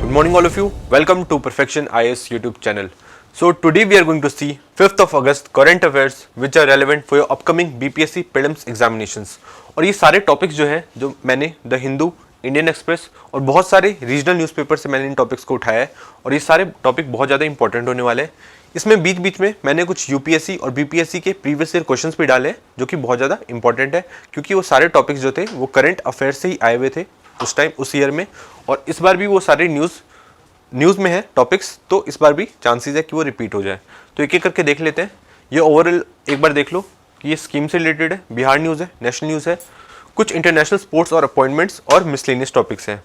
Good morning all of you. Welcome to Perfection IAS YouTube channel. So today we are going to see 5th of August current affairs which are relevant for your upcoming BPSC prelims examinations. और ये सारे topics जो हैं जो मैंने the Hindu, Indian express और बहुत सारे रीजनल न्यूज़पेपर से मैंने इन टॉपिक्स को उठाया है और ये सारे टॉपिक बहुत ज़्यादा इंपॉर्टेंट होने वाले हैं. इसमें बीच बीच में मैंने कुछ यूपीएससी और बीपीएससी के प्रीवियस ईयर क्वेश्चंस भी डाले जो कि बहुत ज़्यादा इंपॉर्टेंट है क्योंकि वो सारे टॉपिक्स जो थे वो करंट अफेयर से ही आए हुए थे उस टाइम उस ईयर में. और इस बार भी वो सारे न्यूज़ में है टॉपिक्स, तो इस बार भी चांसेस है कि वो रिपीट हो जाए. तो एक एक करके देख लेते हैं. ये ओवरऑल एक बार देख लो कि ये स्कीम से रिलेटेड है, बिहार न्यूज़ है, नेशनल न्यूज़ है, कुछ इंटरनेशनल स्पोर्ट्स और अपॉइंटमेंट्स और मिसलेनियस टॉपिक्स हैं.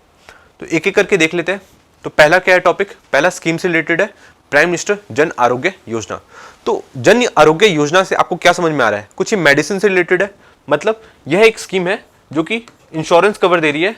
तो एक एक करके देख लेते हैं. तो पहला क्या है टॉपिक, पहला स्कीम से रिलेटेड है, प्राइम मिनिस्टर जन आरोग्य योजना. तो जन आरोग्य योजना से आपको क्या समझ में आ रहा है, कुछ ये मेडिसिन से रिलेटेड है. मतलब यह एक स्कीम है जो कि इंश्योरेंस कवर दे रही है,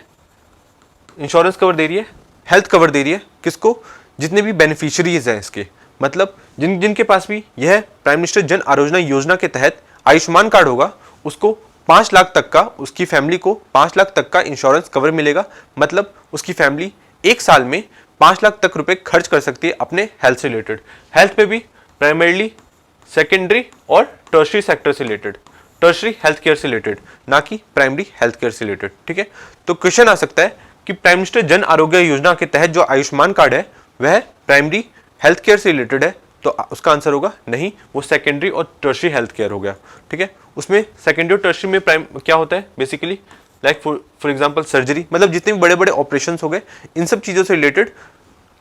हेल्थ कवर दे रही है किसको, जितने भी बेनिफिशियरीज हैं इसके. मतलब जिनके पास भी यह प्राइम मिनिस्टर जन आरोग्य योजना के तहत आयुष्मान कार्ड होगा उसको 5 लाख तक का, उसकी फैमिली को 5 लाख तक का इंश्योरेंस कवर मिलेगा. मतलब उसकी फैमिली एक साल में 5 लाख तक रुपए खर्च कर सकती है अपने हेल्थ से रिलेटेड. हेल्थ पे भी प्राइमरीली, सेकेंडरी और टर्शरी सेक्टर से रिलेटेड, टर्शरी हेल्थ केयर से रिलेटेड, ना कि प्राइमरी हेल्थ केयर से रिलेटेड. ठीक है. तो क्वेश्चन आ सकता है कि प्राइम मिनिस्टर जन आरोग्य योजना के तहत जो आयुष्मान कार्ड है वह प्राइमरी हेल्थ केयर से रिलेटेड है. तो उसका आंसर होगा नहीं, वो सेकेंडरी और टर्शरी हेल्थ केयर हो गया. ठीक है. उसमें सेकेंडरी और टर्शरी में प्राइम क्या होता है basically, like for example surgery, मतलब जितने भी बड़े बड़े ऑपरेशंस हो गए इन सब चीज़ों से रिलेटेड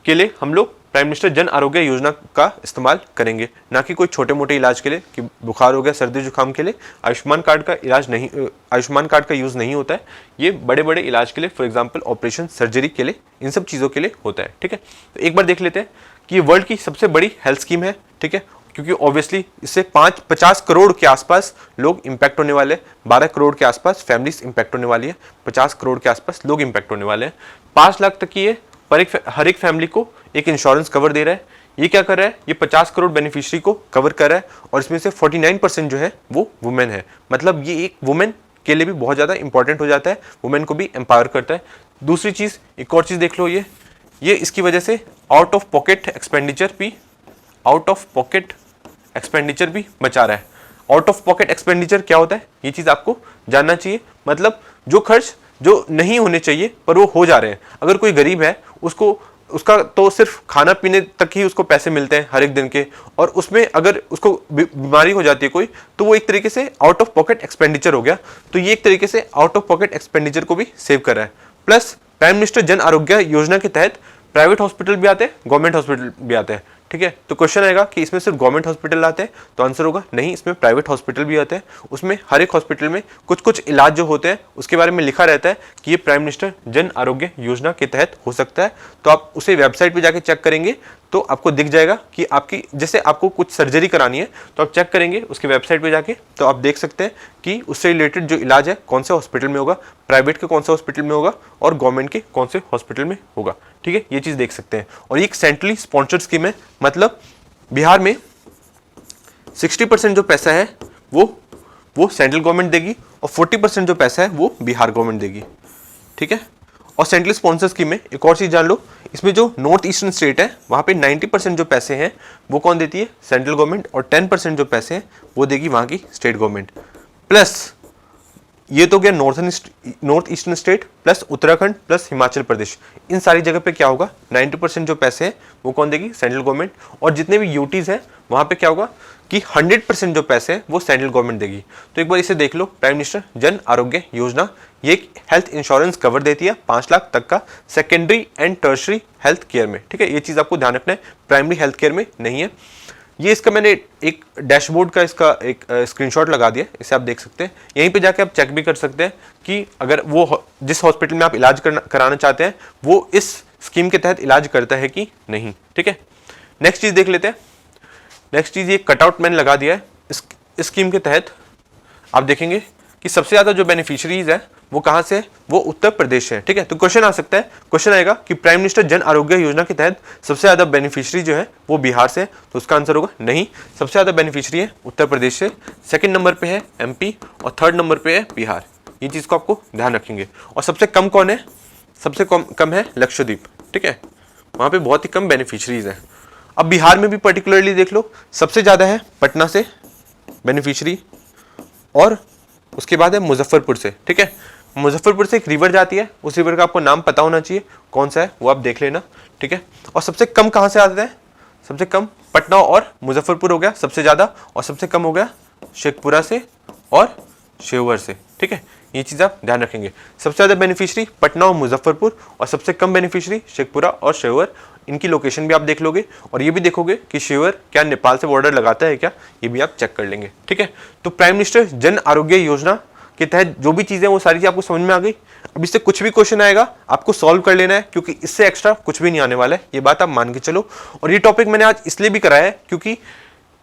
के लिए हम लोग प्राइम मिनिस्टर जन आरोग्य योजना का इस्तेमाल करेंगे, ना कि कोई छोटे मोटे इलाज के लिए कि बुखार हो गया, सर्दी जुकाम के लिए आयुष्मान कार्ड का इलाज नहीं, आयुष्मान कार्ड का यूज़ नहीं होता है. ये बड़े बड़े इलाज के लिए, फॉर एग्जांपल ऑपरेशन, सर्जरी के लिए, इन सब चीज़ों के लिए होता है. ठीक है. तो एक बार देख लेते हैं कि ये वर्ल्ड की सबसे बड़ी हेल्थ स्कीम है. ठीक है. क्योंकि ऑब्वियसली इससे 50 करोड़ के आसपास लोग इंपैक्ट होने वाले हैं, 12 करोड़ के आसपास फैमिलीज इंपैक्ट होने वाली है, 50 करोड़ के आसपास लोग इंपैक्ट होने वाले हैं. 5 लाख तक की ये पर हर एक फैमिली को एक इंश्योरेंस कवर दे रहा है. ये क्या कर रहा है, ये 50 करोड़ बेनिफिशियरी को कवर कर रहा है और इसमें से 49% जो है वो वुमेन है. मतलब ये एक वुमेन के लिए भी बहुत ज़्यादा इंपॉर्टेंट हो जाता है, वुमेन को भी एम्पावर करता है. दूसरी चीज़, एक और चीज़ देख लो, ये इसकी वजह से आउट ऑफ पॉकेट एक्सपेंडिचर भी बचा रहा है. आउट ऑफ पॉकेट एक्सपेंडिचर क्या होता है, ये चीज़ आपको जानना चाहिए. मतलब जो खर्च जो नहीं होने चाहिए पर वो हो जा रहे हैं. अगर कोई गरीब है उसका तो सिर्फ खाना पीने तक ही उसको पैसे मिलते हैं हर एक दिन के, और उसमें अगर उसको बीमारी हो जाती है कोई, तो वो एक तरीके से आउट ऑफ पॉकेट एक्सपेंडिचर हो गया. तो ये एक तरीके से आउट ऑफ पॉकेट एक्सपेंडिचर को भी सेव कर रहा है. Plus prime minister Jan Arogya योजना के तहत प्राइवेट हॉस्पिटल भी आते हैं, गवर्नमेंट हॉस्पिटल भी आते हैं. ठीक है. तो क्वेश्चन आएगा कि इसमें सिर्फ गवर्नमेंट हॉस्पिटल आते हैं, तो आंसर होगा नहीं, इसमें प्राइवेट हॉस्पिटल भी आते हैं. उसमें हर एक हॉस्पिटल में कुछ इलाज जो होते हैं उसके बारे में लिखा रहता है कि ये प्राइम मिनिस्टर जन आरोग्य योजना के तहत हो सकता है. तो आप उसे वेबसाइट पे जाके चेक करेंगे तो आपको दिख जाएगा कि आपकी, जैसे आपको कुछ सर्जरी करानी है तो आप चेक करेंगे उसकी वेबसाइट पे जाके, तो आप देख सकते हैं कि उससे रिलेटेड जो इलाज है कौन से हॉस्पिटल में होगा, प्राइवेट के कौन से हॉस्पिटल में होगा और गवर्नमेंट के कौन से हॉस्पिटल में होगा. ठीक है. ये चीज़ देख सकते हैं. और ये एक सेंट्रली स्पॉन्सर्ड स्कीम है. मतलब बिहार में 60% जो पैसा है वो सेंट्रल गवर्नमेंट देगी और 40% जो पैसा है वो बिहार गवर्नमेंट देगी. ठीक है. और सेंट्रल स्पॉन्सर स्कीम में एक और चीज़ जान लो, इसमें जो नॉर्थ ईस्टर्न स्टेट है वहाँ पे 90% जो पैसे हैं वो कौन देती है, सेंट्रल गवर्नमेंट, और 10% जो पैसे हैं वो देगी वहाँ की स्टेट गवर्नमेंट. प्लस ये तो गया north eastern state plus Uttarakhand plus Himachal Pradesh. इन सारी जगह पे क्या होगा, 90% जो पैसे हैं वो कौन देगी, सेंट्रल गवर्नमेंट. और जितने भी यूटीज हैं वहाँ पे क्या होगा कि 100% जो पैसे हैं वो सेंट्रल गवर्नमेंट देगी. तो एक बार इसे देख लो, प्राइम मिनिस्टर जन आरोग्य योजना, ये एक हेल्थ इंश्योरेंस कवर देती है 5 लाख तक का secondary and tertiary health care में. ठीक है. ये चीज़ आपको ध्यान रखना है, प्राइमरी हेल्थ केयर में नहीं है. ये इसका मैंने एक डैशबोर्ड का इसका एक स्क्रीनशॉट लगा दिया, इसे आप देख सकते हैं. यहीं पे जाके आप चेक भी कर सकते हैं कि अगर वो जिस हॉस्पिटल में आप इलाज कराना चाहते हैं वो इस स्कीम के तहत इलाज करता है कि नहीं. ठीक है. नेक्स्ट चीज़ देख लेते हैं. नेक्स्ट चीज़, ये कटआउट मैंने लगा दिया है. इस स्कीम के तहत आप देखेंगे कि सबसे ज़्यादा जो बेनिफिशियरीज है वो कहाँ से है, वो उत्तर प्रदेश है. ठीक है. तो क्वेश्चन आ सकता है, क्वेश्चन आएगा कि प्राइम मिनिस्टर जन आरोग्य योजना के तहत सबसे ज़्यादा बेनिफिशियरी जो है वो बिहार से है. तो उसका आंसर होगा नहीं, सबसे ज़्यादा बेनिफिशियरी है उत्तर प्रदेश से, सेकंड नंबर पे है एमपी और थर्ड नंबर पे है बिहार. ये चीज़ को आपको ध्यान रखेंगे. और सबसे कम कौन है, सबसे कम है लक्षद्वीप. ठीक है. वहाँ पे बहुत ही कम बेनिफिशरीज हैं। अब बिहार में भी पर्टिकुलरली देख लो, सबसे ज़्यादा है पटना से बेनिफिशरी और उसके बाद है मुजफ्फरपुर से। ठीक है, मुजफ्फरपुर से एक रिवर जाती है, उस रिवर का आपको नाम पता होना चाहिए, कौन सा है वो आप देख लेना। ठीक है, और सबसे कम कहाँ से आते हैं? सबसे कम पटना और मुजफ्फरपुर हो गया सबसे ज़्यादा, और सबसे कम हो गया शेखपुरा से और शेखपुरा से। ठीक है, ये चीज़ आप ध्यान रखेंगे। सबसे ज़्यादा बेनिफिशरी पटना और मुजफ्फरपुर, और सबसे कम बेनिफिशरी शेखपुरा और शेखपुरा। इनकी लोकेशन भी आप देख लोगे, और ये भी देखोगे कि शेखपुरा क्या नेपाल से बॉर्डर लगाता है क्या, ये भी आप चेक कर लेंगे। ठीक है, तो प्राइम मिनिस्टर जन आरोग्य योजना के तहत जो भी चीज़ें वो सारी चीज़ आपको समझ में आ गई। अब इससे कुछ भी क्वेश्चन आएगा आपको सॉल्व कर लेना है, क्योंकि इससे एक्स्ट्रा कुछ भी नहीं आने वाला है, ये बात आप मान के चलो। और ये टॉपिक मैंने आज इसलिए भी कराया है क्योंकि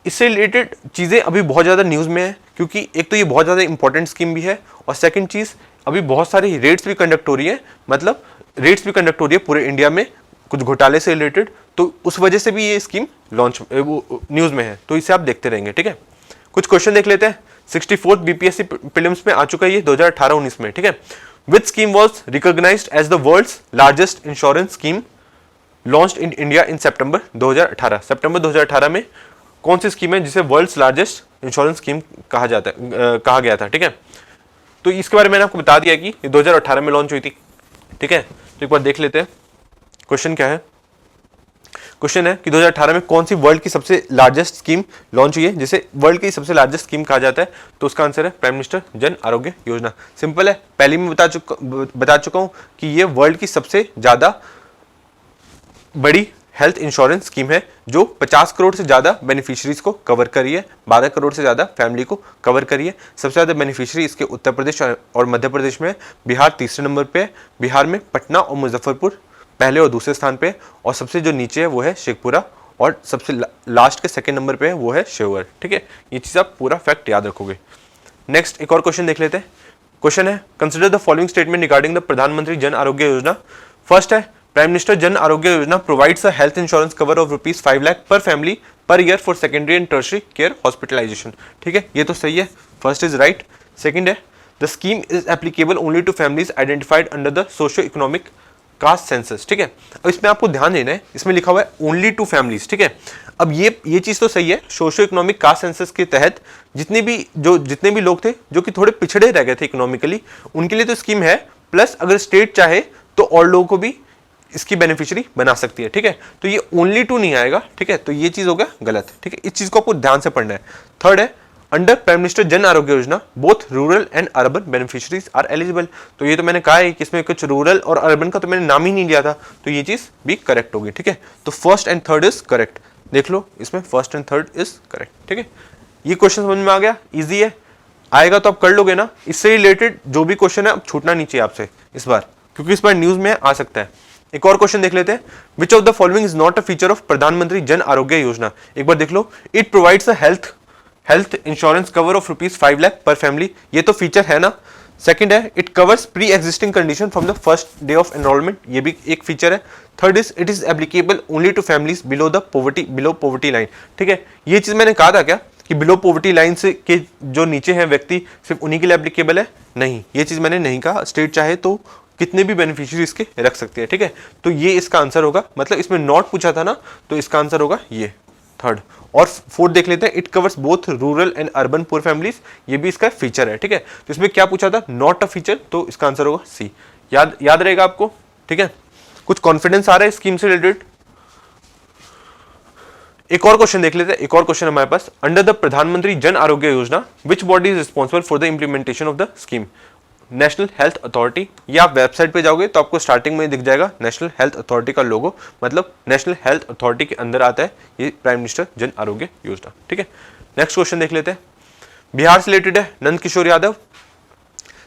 इससे रिलेटेड चीज़ें अभी बहुत ज़्यादा न्यूज़ में है, क्योंकि एक तो ये बहुत ज़्यादा इंपॉर्टेंट स्कीम भी है, और सेकंड चीज़ अभी बहुत सारी रेट्स भी कंडक्ट हो रही है, मतलब रेट्स भी कंडक्ट हो रही है पूरे इंडिया में कुछ घोटाले से रिलेटेड, तो उस वजह से भी ये स्कीम लॉन्च न्यूज़ में है, तो इसे आप देखते रहेंगे। ठीक है, कुछ क्वेश्चन देख लेते हैं। 64th बीपीएससी प्रीलिम्स में आ चुका है ये 2018-19 में। ठीक है, which scheme was recognized as the world's largest insurance scheme launched in India in September 2018। सितंबर 2018 में कौन सी स्कीम है जिसे वर्ल्ड्स लार्जेस्ट इंश्योरेंस स्कीम कहा कहा गया था। ठीक है, तो इसके बारे में मैंने आपको बता दिया कि ये 2018 में लॉन्च हुई थी। ठीक है, तो एक बार देख लेते हैं क्वेश्चन क्या है। क्वेश्चन है कि 2018 में कौन सी वर्ल्ड की सबसे लार्जेस्ट स्कीम लॉन्च हुई है जिसे वर्ल्ड की सबसे लार्जेस्ट स्कीम कहा जाता है, तो उसका आंसर है प्राइम मिनिस्टर जन आरोग्य योजना। सिंपल है, पहले मैं बता चुका हूं कि ये वर्ल्ड की सबसे ज्यादा बड़ी हेल्थ इंश्योरेंस स्कीम है जो 50 करोड़ से ज़्यादा बेनिफिशरीज को कवर करी है, 12 करोड़ से ज़्यादा फैमिली को कवर करी है। सबसे ज़्यादा बेनिफिशरी इसके उत्तर प्रदेश और मध्य प्रदेश में है। बिहार तीसरे नंबर पे है, बिहार में पटना और मुजफ्फरपुर पहले और दूसरे स्थान पे, और सबसे जो नीचे है वो है शेखपुरा, और सबसे लास्ट के सेकेंड नंबर पे है वो है शेखपुरा। ठीक है, ये चीज़ आप पूरा फैक्ट याद रखोगे। नेक्स्ट एक और क्वेश्चन देख लेते हैं। क्वेश्चन है consider the following statement regarding the प्रधानमंत्री जन आरोग्य योजना। फर्स्ट है prime minister Jan Arogya Yojana provides a health insurance cover of ₹5 lakh per family per year for secondary and tertiary care hospitalisation. ठीक है, ये तो सही है, फर्स्ट इज राइट। सेकंड है the scheme is applicable only to families identified under the socio economic caste census. ठीक है, अब इसमें आपको ध्यान देना है, इसमें लिखा हुआ है ओनली टू फैमिलीज। ठीक है, अब ये चीज तो सही है, सोशियो इकोनॉमिक कास्ट सेंसस के तहत जितने भी लोग थे जो कि थोड़े पिछड़े रह गए थे इकोनॉमिकली, उनके लिए तो स्कीम है, प्लस अगर स्टेट चाहे तो और लोगों को भी इसकी बेनिफिशियरी बना सकती है। ठीक है, तो ये ओनली टू नहीं आएगा। ठीक है, तो ये चीज हो गया गलत। ठीक है, इस चीज को आपको ध्यान से पढ़ना है। थर्ड है under prime minister Jan Arogya Yojana both rural and urban beneficiaries are eligible. तो ये तो मैंने कहा है कि इसमें कुछ रूरल और अर्बन का तो मैंने नाम ही नहीं लिया था, तो ये चीज भी करेक्ट होगी। ठीक है, तो first and third is correct, देख लो इसमें first and third is correct. ठीक है, ये क्वेश्चन समझ में आ गया, इजी है, आएगा तो आप कर लोगे ना। इससे रिलेटेड जो भी क्वेश्चन है अब छूटना नहीं चाहिए आपसे इस बार, क्योंकि इस बार न्यूज में आ सकता है। एक और क्वेश्चन देख लेते हैं। Which of the following is not a feature of Pradhan Mantri Jan Arogya Yojana. एक बार देख लो, it provides a health insurance cover of ₹5 lakh per family, ये तो फीचर है ना। सेकंड है it covers pre existing condition from the first day of enrolment, ये भी एक फीचर है। Third is it is applicable only to families below poverty line. ठीक है, ये चीज मैंने कहा था क्या कि बिलो पॉवर्टी लाइन से के जो नीचे हैं व्यक्ति सिर्फ उन्हीं के लिए एप्लीकेबल है, नहीं, ये चीज मैंने नहीं कहा। स्टेट चाहे तो कितने भी बेनिफिशियरी इसके रख सकते हैं। ठीक है, तो ये इसका आंसर होगा, मतलब इसमें नॉट पूछा था ना, तो इसका आंसर होगा ये थर्ड। और फोर्थ देख लेते हैं, it covers both rural and urban poor families, ये भी इसका फीचर है। ठीक है, तो इसमें क्या पूछा था, नॉट अ फीचर, तो इसका आंसर होगा सी। याद रहेगा आपको। ठीक है, कुछ कॉन्फिडेंस आ रहा है स्कीम से रिलेटेड। एक और क्वेश्चन देख लेते हैं। एक और क्वेश्चन हमारे पास, अंडर द प्रधानमंत्री जन आरोग्य योजना which body is responsible for the implementation of the scheme. National health authority. ये आप वेबसाइट पे जाओगे तो आपको स्टार्टिंग में दिख जाएगा नेशनल हेल्थ अथॉरिटी का लोगो, मतलब नेशनल हेल्थ अथॉरिटी के अंदर आता है ये प्राइम मिनिस्टर जन आरोग्य योजना। ठीक है, नेक्स्ट क्वेश्चन देख लेते हैं। बिहार से रिलेटेड है, नंद किशोर यादव।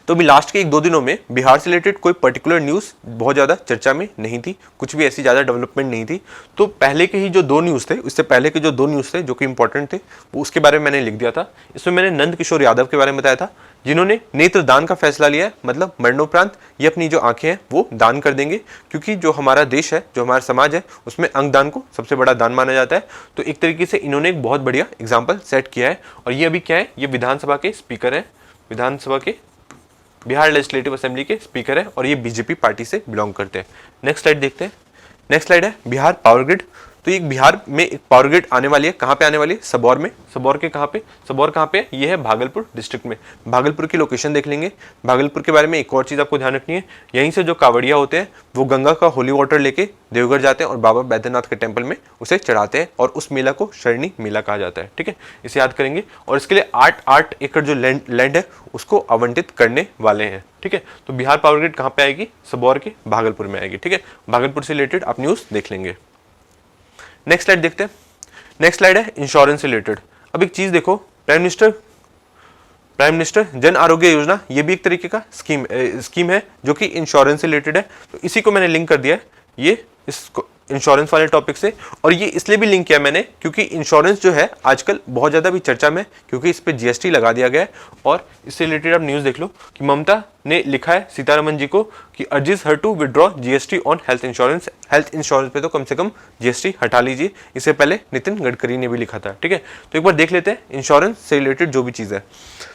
तो अभी लास्ट के 1-2 दिनों में बिहार से रिलेटेड कोई पर्टिकुलर न्यूज़ बहुत ज़्यादा चर्चा में नहीं थी, कुछ भी ऐसी ज़्यादा डेवलपमेंट नहीं थी। तो पहले के ही जो 2 न्यूज़ थे, उससे पहले के जो 2 न्यूज़ थे जो कि इंपॉर्टेंट थे, वो उसके बारे में मैंने लिख दिया था। इसमें मैंने नंद किशोर यादव के बारे में बताया था, जिन्होंने नेत्रदान का फैसला लिया है, मतलब मरणोपरांत ये अपनी जो आंखें हैं वो दान कर देंगे, क्योंकि जो हमारा देश है, जो हमारा समाज है, उसमें अंगदान को सबसे बड़ा दान माना जाता है। तो एक तरीके से इन्होंने एक बहुत बढ़िया एग्जाम्पल सेट किया है। और ये अभी क्या है, ये विधानसभा के स्पीकर हैं, विधानसभा के बिहार लेजिस्लेटिव असेंबली के स्पीकर है, और ये बीजेपी पार्टी से बिलोंग करते हैं। नेक्स्ट स्लाइड देखते हैं। नेक्स्ट स्लाइड है बिहार पावर ग्रिड। तो ये बिहार में एक पावर ग्रिड आने वाली है, कहाँ पे आने वाली है? सबौर में। सबौर के कहाँ पे? सबौर कहाँ पे? ये है भागलपुर डिस्ट्रिक्ट में। भागलपुर की लोकेशन देख लेंगे। भागलपुर के बारे में एक और चीज़ आपको ध्यान रखनी है, यहीं से जो कावड़िया होते हैं वो गंगा का होली वाटर लेके देवघर जाते हैं और बाबा बैद्यनाथ के टेम्पल में उसे चढ़ाते हैं और उस मेला को शरणी मेला कहा जाता है। ठीक है, इसे याद करेंगे। और इसके लिए 8 एकड़ जो लैंड है उसको आवंटित करने वाले हैं। ठीक है, तो बिहार पावर ग्रिड कहाँ पे आएगी? सबौर के भागलपुर में आएगी। ठीक है, भागलपुर से रिलेटेड आप न्यूज़ देख लेंगे। नेक्स्ट स्लाइड देखते हैं। नेक्स्ट स्लाइड है इंश्योरेंस से रिलेटेड। अब एक चीज देखो, प्राइम मिनिस्टर जन आरोग्य योजना, ये भी एक तरीके का स्कीम है जो कि इंश्योरेंस से रिलेटेड है। तो इसी को मैंने लिंक कर दिया है ये इसको इंश्योरेंस वाले टॉपिक से। और ये इसलिए भी लिंक किया मैंने क्योंकि इंश्योरेंस जो है आजकल बहुत ज़्यादा भी चर्चा में, क्योंकि इस पर जीएसटी लगा दिया गया है। और इससे रिलेटेड आप न्यूज़ देख लो कि ममता ने लिखा है सीतारमन जी को कि urges her to withdraw GST on health insurance. Health insurance पे तो कम से कम जीएसटी हटा लीजिए। इससे पहले नितिन गडकरी ने भी लिखा था। ठीक है, तो एक बार देख लेते हैं इंश्योरेंस से रिलेटेड जो भी चीज़ है।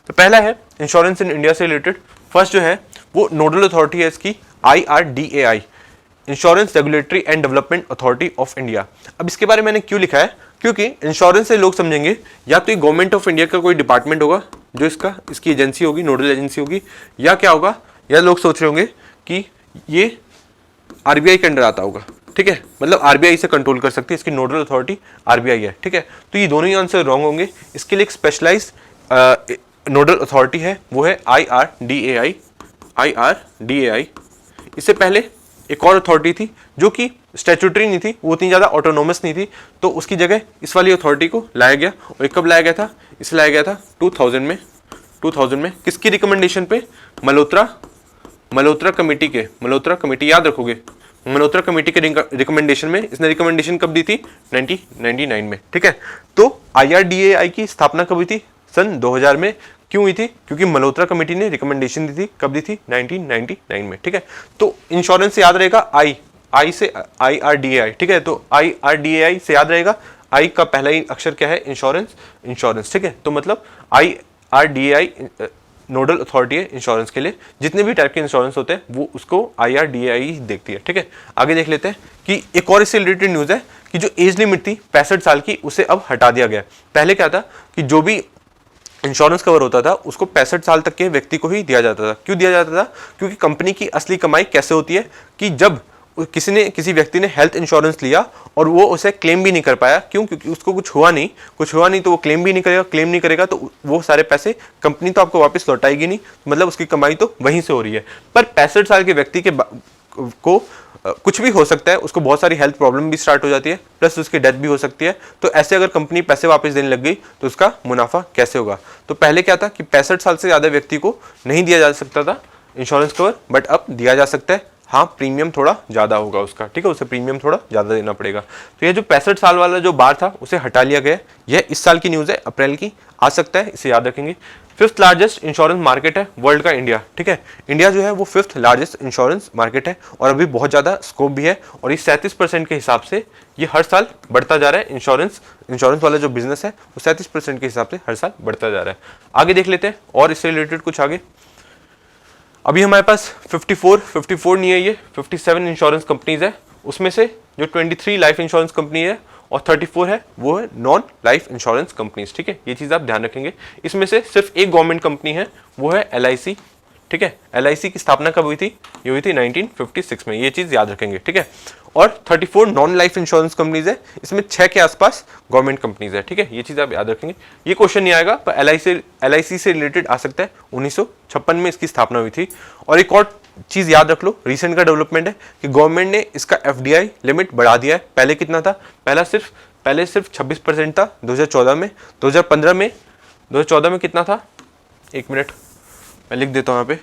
तो पहला है इंश्योरेंस इन इंडिया से रिलेटेड। फर्स्ट जो है वो नोडल अथॉरिटी है इसकी IRDAI, insurance regulatory and development authority of India. अब इसके बारे में मैंने क्यों लिखा है? क्योंकि इंश्योरेंस से लोग समझेंगे या तो ये गवर्नमेंट ऑफ इंडिया का कोई डिपार्टमेंट होगा जो इसकी एजेंसी होगी, नोडल एजेंसी होगी, या क्या होगा, या लोग सोच रहे होंगे कि ये आरबीआई के अंडर आता होगा। ठीक है, मतलब आरबीआई से कंट्रोल कर सकती है, इसकी नोडल अथॉरिटी आरबीआई है। ठीक है, तो ये दोनों ही आंसर रॉन्ग होंगे। इसके लिए एक स्पेशलाइज नोडल अथॉरिटी है, वो है IRDAI। इससे पहले एक और अथॉरिटी थी जो कि स्टैट्यूटरी नहीं थी, वो उतनी ज़्यादा ऑटोनोमस नहीं थी, तो उसकी जगह इस वाली अथॉरिटी को लाया गया। और कब लाया गया था? इसे लाया गया था 2000 में। किसकी रिकमेंडेशन पे? मल्होत्रा कमेटी याद रखोगे, मल्होत्रा कमेटी के रिकमेंडेशन में। इसने रिकमेंडेशन कब दी थी? 1999 में। ठीक है, तो IRDAI की स्थापना कब हुई थी? सन 2000 में। क्यों हुई थी? क्योंकि मल्होत्रा कमेटी ने रिकमेंडेशन दी थी। कब दी थी? 1999 में। ठीक है, तो इंश्योरेंस से याद रहेगा आई से IRDAI। ठीक है, तो IRDAI से याद रहेगा, आई का पहला ही अक्षर क्या है? इंश्योरेंस। ठीक है, तो मतलब IRDAI नोडल अथॉरिटी है इंश्योरेंस के लिए। जितने भी टाइप के इंश्योरेंस होते हैं वो उसको IRDAI देखती है। ठीक है, आगे देख लेते हैं कि एक और इससे रिलेटेड न्यूज़ है कि जो एज लिमिट थी 65 साल की, उसे अब हटा दिया गया। पहले क्या था कि जो भी इंश्योरेंस कवर होता था उसको 65 साल तक के व्यक्ति को ही दिया जाता था। क्यों दिया जाता था? क्योंकि कंपनी की असली कमाई कैसे होती है कि जब किसी व्यक्ति ने हेल्थ इंश्योरेंस लिया और वो उसे क्लेम भी नहीं कर पाया। क्यों? क्योंकि उसको कुछ हुआ नहीं तो वो क्लेम नहीं करेगा तो वो सारे पैसे कंपनी तो आपको वापस लौटाएगी नहीं, मतलब उसकी कमाई तो वहीं से हो रही है। पर 65 साल के व्यक्ति को कुछ भी हो सकता है, उसको बहुत सारी हेल्थ प्रॉब्लम भी स्टार्ट हो जाती है, प्लस उसकी डेथ भी हो सकती है। तो ऐसे अगर कंपनी पैसे वापस देने लग गई तो उसका मुनाफा कैसे होगा? तो पहले क्या था कि 65 साल से ज़्यादा व्यक्ति को नहीं दिया जा सकता था इंश्योरेंस कवर, बट अब दिया जा सकता है। हाँ, प्रीमियम थोड़ा ज़्यादा होगा उसका। ठीक है, उसे प्रीमियम थोड़ा ज़्यादा देना पड़ेगा। तो ये जो 65 साल वाला जो बार था उसे हटा लिया गया। यह इस साल की न्यूज़ है, अप्रैल की, आ सकता है, इसे याद रखेंगे। 5th लार्जेस्ट इंश्योरेंस मार्केट है वर्ल्ड का इंडिया। ठीक है, इंडिया जो है वो 5th लार्जेस्ट इंश्योरेंस मार्केट है और अभी बहुत ज़्यादा स्कोप भी है। और इस 37% के हिसाब से ये हर साल बढ़ता जा रहा है। इंश्योरेंस वाला जो बिजनेस है वो 37% के हिसाब से हर साल बढ़ता जा रहा है। आगे देख लेते हैं और इससे रिलेटेड कुछ आगे। अभी हमारे पास 54 नहीं है, ये 57 इंश्योरेंस कंपनीज है। उसमें से जो 23 लाइफ इंश्योरेंस कंपनी है और 34 है वो है नॉन लाइफ इंश्योरेंस कंपनीज। ठीक है, ये चीज़ आप ध्यान रखेंगे। इसमें से सिर्फ एक गवर्नमेंट कंपनी है, वो है LIC। ठीक है, LIC की स्थापना कब हुई थी? ये हुई थी 1956 में। ये चीज़ याद रखेंगे। ठीक है, और 34 नॉन लाइफ इंश्योरेंस कंपनीज है, इसमें 6 के आसपास गवर्नमेंट कंपनीज है। ठीक है, ये चीज़ आप याद रखेंगे। ये क्वेश्चन नहीं आएगा पर LIC से रिलेटेड आ सकता है। 1956 में इसकी स्थापना हुई थी। और एक और चीज़ याद रख लो, रिसेंट का डेवलपमेंट है कि गवर्नमेंट ने इसका FDI लिमिट बढ़ा दिया है। पहले कितना था? पहले सिर्फ 26% था 2014 में। 2014 में कितना था? एक मिनट मैं लिख देता हूँ यहाँ पे।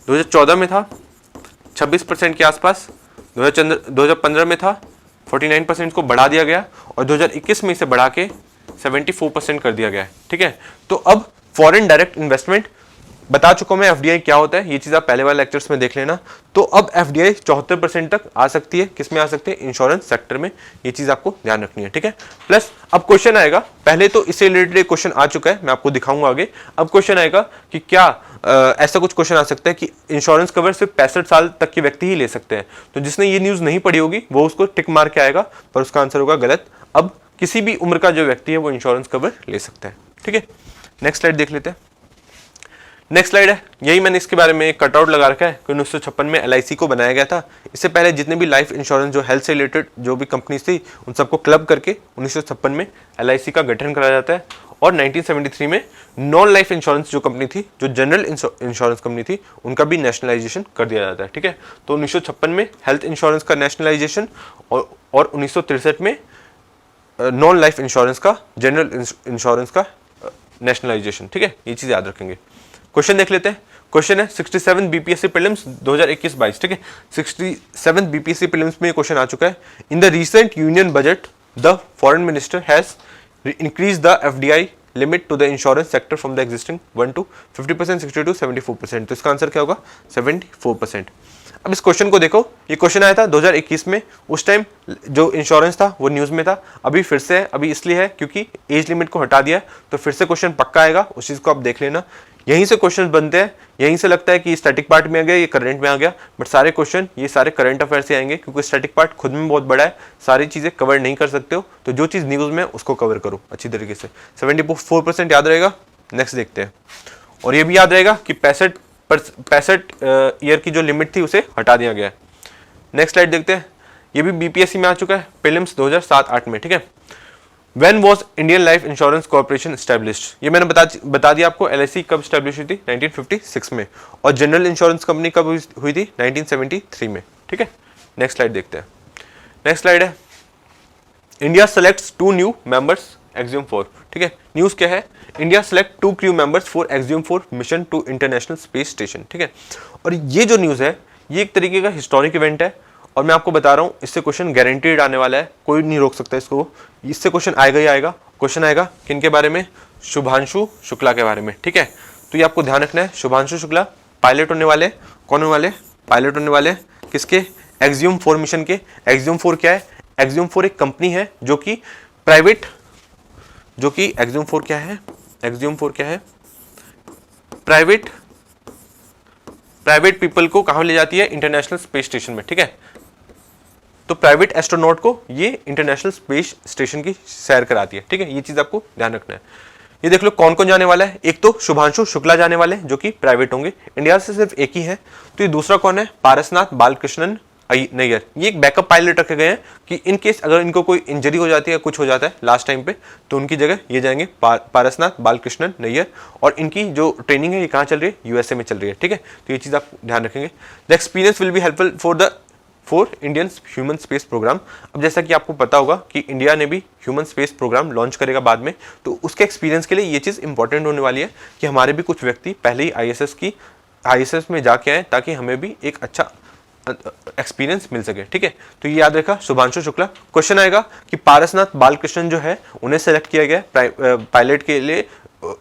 2014 में था 26% के आसपास, 2015 में था 49% को बढ़ा दिया गया और 2021 में इसे बढ़ा के 74% कर दिया गया है। ठीक है, तो अब फॉरेन डायरेक्ट इन्वेस्टमेंट बता चुका हूं मैं एफडीआई क्या होता है, ये चीज आप पहले वाले लेक्चर्स में देख लेना। तो अब एफडीआई 74% तक आ सकती है, किसमें आ सकते हैं, इंश्योरेंस सेक्टर में, ये चीज आपको ध्यान रखनी है, ठीक है। प्लस अब क्वेश्चन आएगा, पहले तो इससे रिलेटेड एक क्वेश्चन आ चुका है, मैं आपको दिखाऊंगा आगे। अब क्वेश्चन आएगा कि क्या ऐसा कुछ क्वेश्चन आ सकता है कि इंश्योरेंस कवर सिर्फ 65 साल तक के व्यक्ति ही ले सकते हैं। तो जिसने ये न्यूज नहीं पढ़ी होगी वो उसको टिक मार के आएगा, पर उसका आंसर होगा गलत। अब किसी भी उम्र का जो व्यक्ति है वो इंश्योरेंस कवर ले सकता है, ठीक है। नेक्स्ट स्लाइड देख लेते हैं। नेक्स्ट स्लाइड है, यही मैंने इसके बारे में कटआउट लगा रखा है कि 1956 में एलआईसी को बनाया गया था। इससे पहले जितने भी लाइफ इंश्योरेंस जो हेल्थ से रिलेटेड जो भी कंपनीज थी उन सबको क्लब करके 1956 में एलआईसी का गठन कराया जाता है। और 1973 में नॉन लाइफ इंश्योरेंस जो कंपनी थी, जो जनरल इंश्योरेंस कंपनी थी, उनका भी नेशनलाइजेशन कर दिया जाता है, ठीक है। तो 1956 में हेल्थ इंश्योरेंस का नेशनलाइजेशन और 1963 में नॉन लाइफ इंश्योरेंस का, जनरल इंश्योरेंस का नेशनलाइजेशन, ठीक है। ये चीज याद रखेंगे। क्वेश्चन देख लेते हैं। क्वेश्चन है 67 बीपीएससी प्रीलिम्स 2021-22, ठीक है। 67 बीपीएससी प्रीलिम्स में ये क्वेश्चन आ चुका है। In the recent union budget the foreign minister has increase the FDI limit to the insurance sector from the existing 1 to 50%, 60 to 74%। तो इसका आंसर क्या होगा, 74%। अब इस क्वेश्चन को देखो, ये क्वेश्चन आया था 2021 में, उस टाइम जो इंश्योरेंस था वो न्यूज में था। अभी फिर से है, अभी इसलिए है क्योंकि एज लिमिट को हटा दिया है, तो फिर से क्वेश्चन पक्का आएगा, उस चीज को आप देख लेना। यहीं से क्वेश्चन बनते हैं, यहीं से लगता है कि स्टैटिक पार्ट में आ गया, ये करंट में आ गया, बट सारे क्वेश्चन ये सारे करंट अफेयर से आएंगे, क्योंकि स्टैटिक पार्ट खुद में बहुत बड़ा है, सारी चीजें कवर नहीं कर सकते हो। तो जो चीज न्यूज में उसको कवर करो अच्छी तरीके से। 74% याद रहेगा। नेक्स्ट देखते हैं। और ये भी याद रहेगा कि 65 ईयर की जो लिमिट थी उसे हटा दिया गया है। नेक्स्ट स्लाइड देखते हैं। ये भी बीपीएससी में आ चुका है, प्रीलिम्स 2007-8 में, ठीक है। When was Indian Life Insurance Corporation established? ये मैंने बता दिया आपको। एलआईसी कब स्टैब्लिश हुई थी, 1956 में। और जनरल इंश्योरेंस कंपनी कब हुई थी, 1973 में, ठीक है। नेक्स्ट स्लाइड देखते हैं। नेक्स्ट स्लाइड है, India selects 2 new members Axiom 4, ठीक है। न्यूज क्या है, India select 2 crew members for Axiom 4 mission to international space Station, ठीक है। और ये जो न्यूज है ये एक तरीके का हिस्टोरिक इवेंट है, और मैं आपको बता रहा हूँ इससे क्वेश्चन गारंटीड आने वाला है, कोई नहीं रोक सकता इसको। इससे क्वेश्चन आएगा ही आएगा। क्वेश्चन आएगा किनके बारे में, शुभांशु शुक्ला के बारे में, ठीक है। तो ये आपको ध्यान रखना है, शुभांशु शुक्ला पायलट होने वाले, कौन होने वाले, पायलट होने वाले, किसके, एक्सियम 4 मिशन के। एक्सियम 4 क्या है, एक्सियम 4 एक कंपनी है जो कि प्राइवेट, जो कि एक्सियम 4 क्या है, एक्सियम 4 क्या है, प्राइवेट पीपल को कहां ले जाती है, इंटरनेशनल स्पेस स्टेशन में, ठीक है। तो प्राइवेट एस्ट्रोनॉट को ये इंटरनेशनल स्पेस स्टेशन की सैर कराती है, ठीक है। ये चीज आपको ध्यान रखना है। ये देख लो कौन कौन जाने वाला है, एक तो शुभांशु शुक्ला जाने वाले जो कि प्राइवेट होंगे, इंडिया से सिर्फ एक ही है। तो ये दूसरा कौन है, पारसनाथ बालकृष्णन नैयर। ये एक बैकअप पायलट रखे गए हैं कि इन केस अगर इनको कोई इंजरी हो जाती है, कुछ हो जाता है लास्ट टाइम पे, तो उनकी जगह ये जाएंगे पारसनाथ बालकृष्णन नैयर। और इनकी जो ट्रेनिंग है ये कहाँ चल रही है, यूएसए में चल रही है, ठीक है। तो ये चीज आप ध्यान रखेंगे। The experience will be helpful for Indian human space programme. अब जैसा कि आपको पता होगा कि इंडिया ने भी ह्यूमन स्पेस प्रोग्राम लॉन्च करेगा बाद में, तो उसके एक्सपीरियंस के लिए ये चीज़ इंपॉर्टेंट होने वाली है कि हमारे भी कुछ व्यक्ति पहले ही आईएसएस में जाके आए, ताकि हमें भी एक अच्छा एक्सपीरियंस मिल सके, ठीक है। तो ये याद रखा, शुभांशु शुक्ला। क्वेश्चन आएगा कि पारसनाथ बालकृष्णन जो है उन्हें सेलेक्ट किया गया पायलट के लिए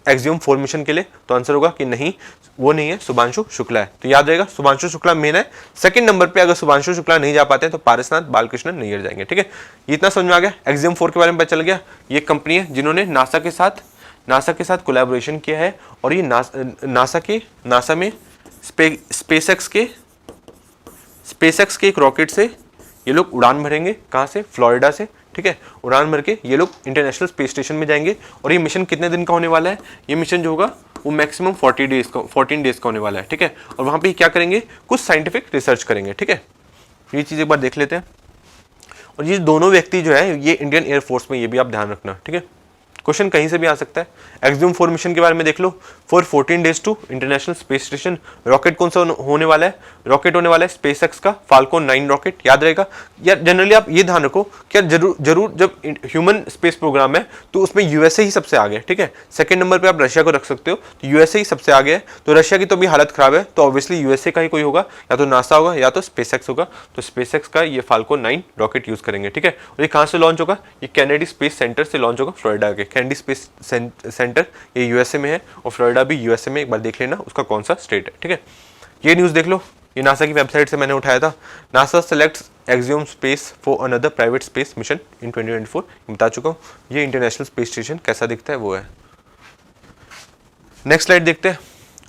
एक्सियम 4 मिशन के लिए, तो आंसर होगा कि नहीं, वो नहीं है, शुभांशु शुक्ला है। तो याद रहेगा शुभांशु शुक्ला मेन है। सेकंड नंबर पे अगर शुभांशु शुक्ला नहीं जा पाते तो पारसनाथ बालकृष्णन नैयर जाएंगे, ठीक है। ये इतना समझ में आ गया। एक्सियम 4 के बारे में पता चल गया। ये कंपनी है जिन्होंने नासा के साथ कोलैबोरेशन किया है, और ये नासा में स्पेसएक्स के एक रॉकेट से ये लोग उड़ान भरेंगे, कहाँ से, फ्लोरिडा से, ठीक है। उड़ान भर के ये लोग इंटरनेशनल स्पेस स्टेशन में जाएंगे। और ये मिशन कितने दिन का होने वाला है, ये मिशन जो होगा वो मैक्सिमम 14 डेज का होने वाला है, ठीक है। और वहाँ पे क्या करेंगे, कुछ साइंटिफिक रिसर्च करेंगे, ठीक है। ये चीज़ एक बार देख लेते हैं। और ये दोनों व्यक्ति जो है ये इंडियन एयरफोर्स में, ये भी आप ध्यान रखना, ठीक है। क्वेश्चन कहीं से भी आ सकता है। एक्सियम 4 मिशन के बारे में देख लो, for 14 days to international space station. Rocket कौन सा होने वाला है, रॉकेट होने वाला है स्पेसएक्स का फाल्कन 9 रॉकेट, याद रहेगा। या जनरली आप ये ध्यान रखो, क्या जरूर जब ह्यूमन स्पेस प्रोग्राम है तो उसमें यूएसए ही सबसे आगे है, ठीक है। सेकंड नंबर पे आप रशिया को रख सकते हो, तो यूएसए ही सबसे आगे है। तो रशिया की तो भी हालत खराब है, तो ऑब्वियसली यूएसए का ही कोई होगा, या तो नासा होगा या तो स्पेसएक्स होगा। तो स्पेसएक्स का ये फाल्कन 9 रॉकेट यूज करेंगे, ठीक है। और ये कहाँ से लॉन्च होगा, ये कैनेडी स्पेस सेंटर से लॉन्च होगा, फ्लोरिडा के कैनेडी स्पेस सेंटर, ये यूएसए में है, और फ्लोरिडा फ्लोरिडा भी यूएसए में, एक बार देख लेना उसका कौन सा स्टेट है, ठीक है। ये न्यूज़ देख लो, ये नासा की वेबसाइट से मैंने उठाया था। NASA selects Axiom space for another private space mission in 2024, बता चुका हूँ। ये इंटरनेशनल स्पेस स्टेशन कैसा दिखता है वो है। नेक्स्ट स्लाइड देखते हैं।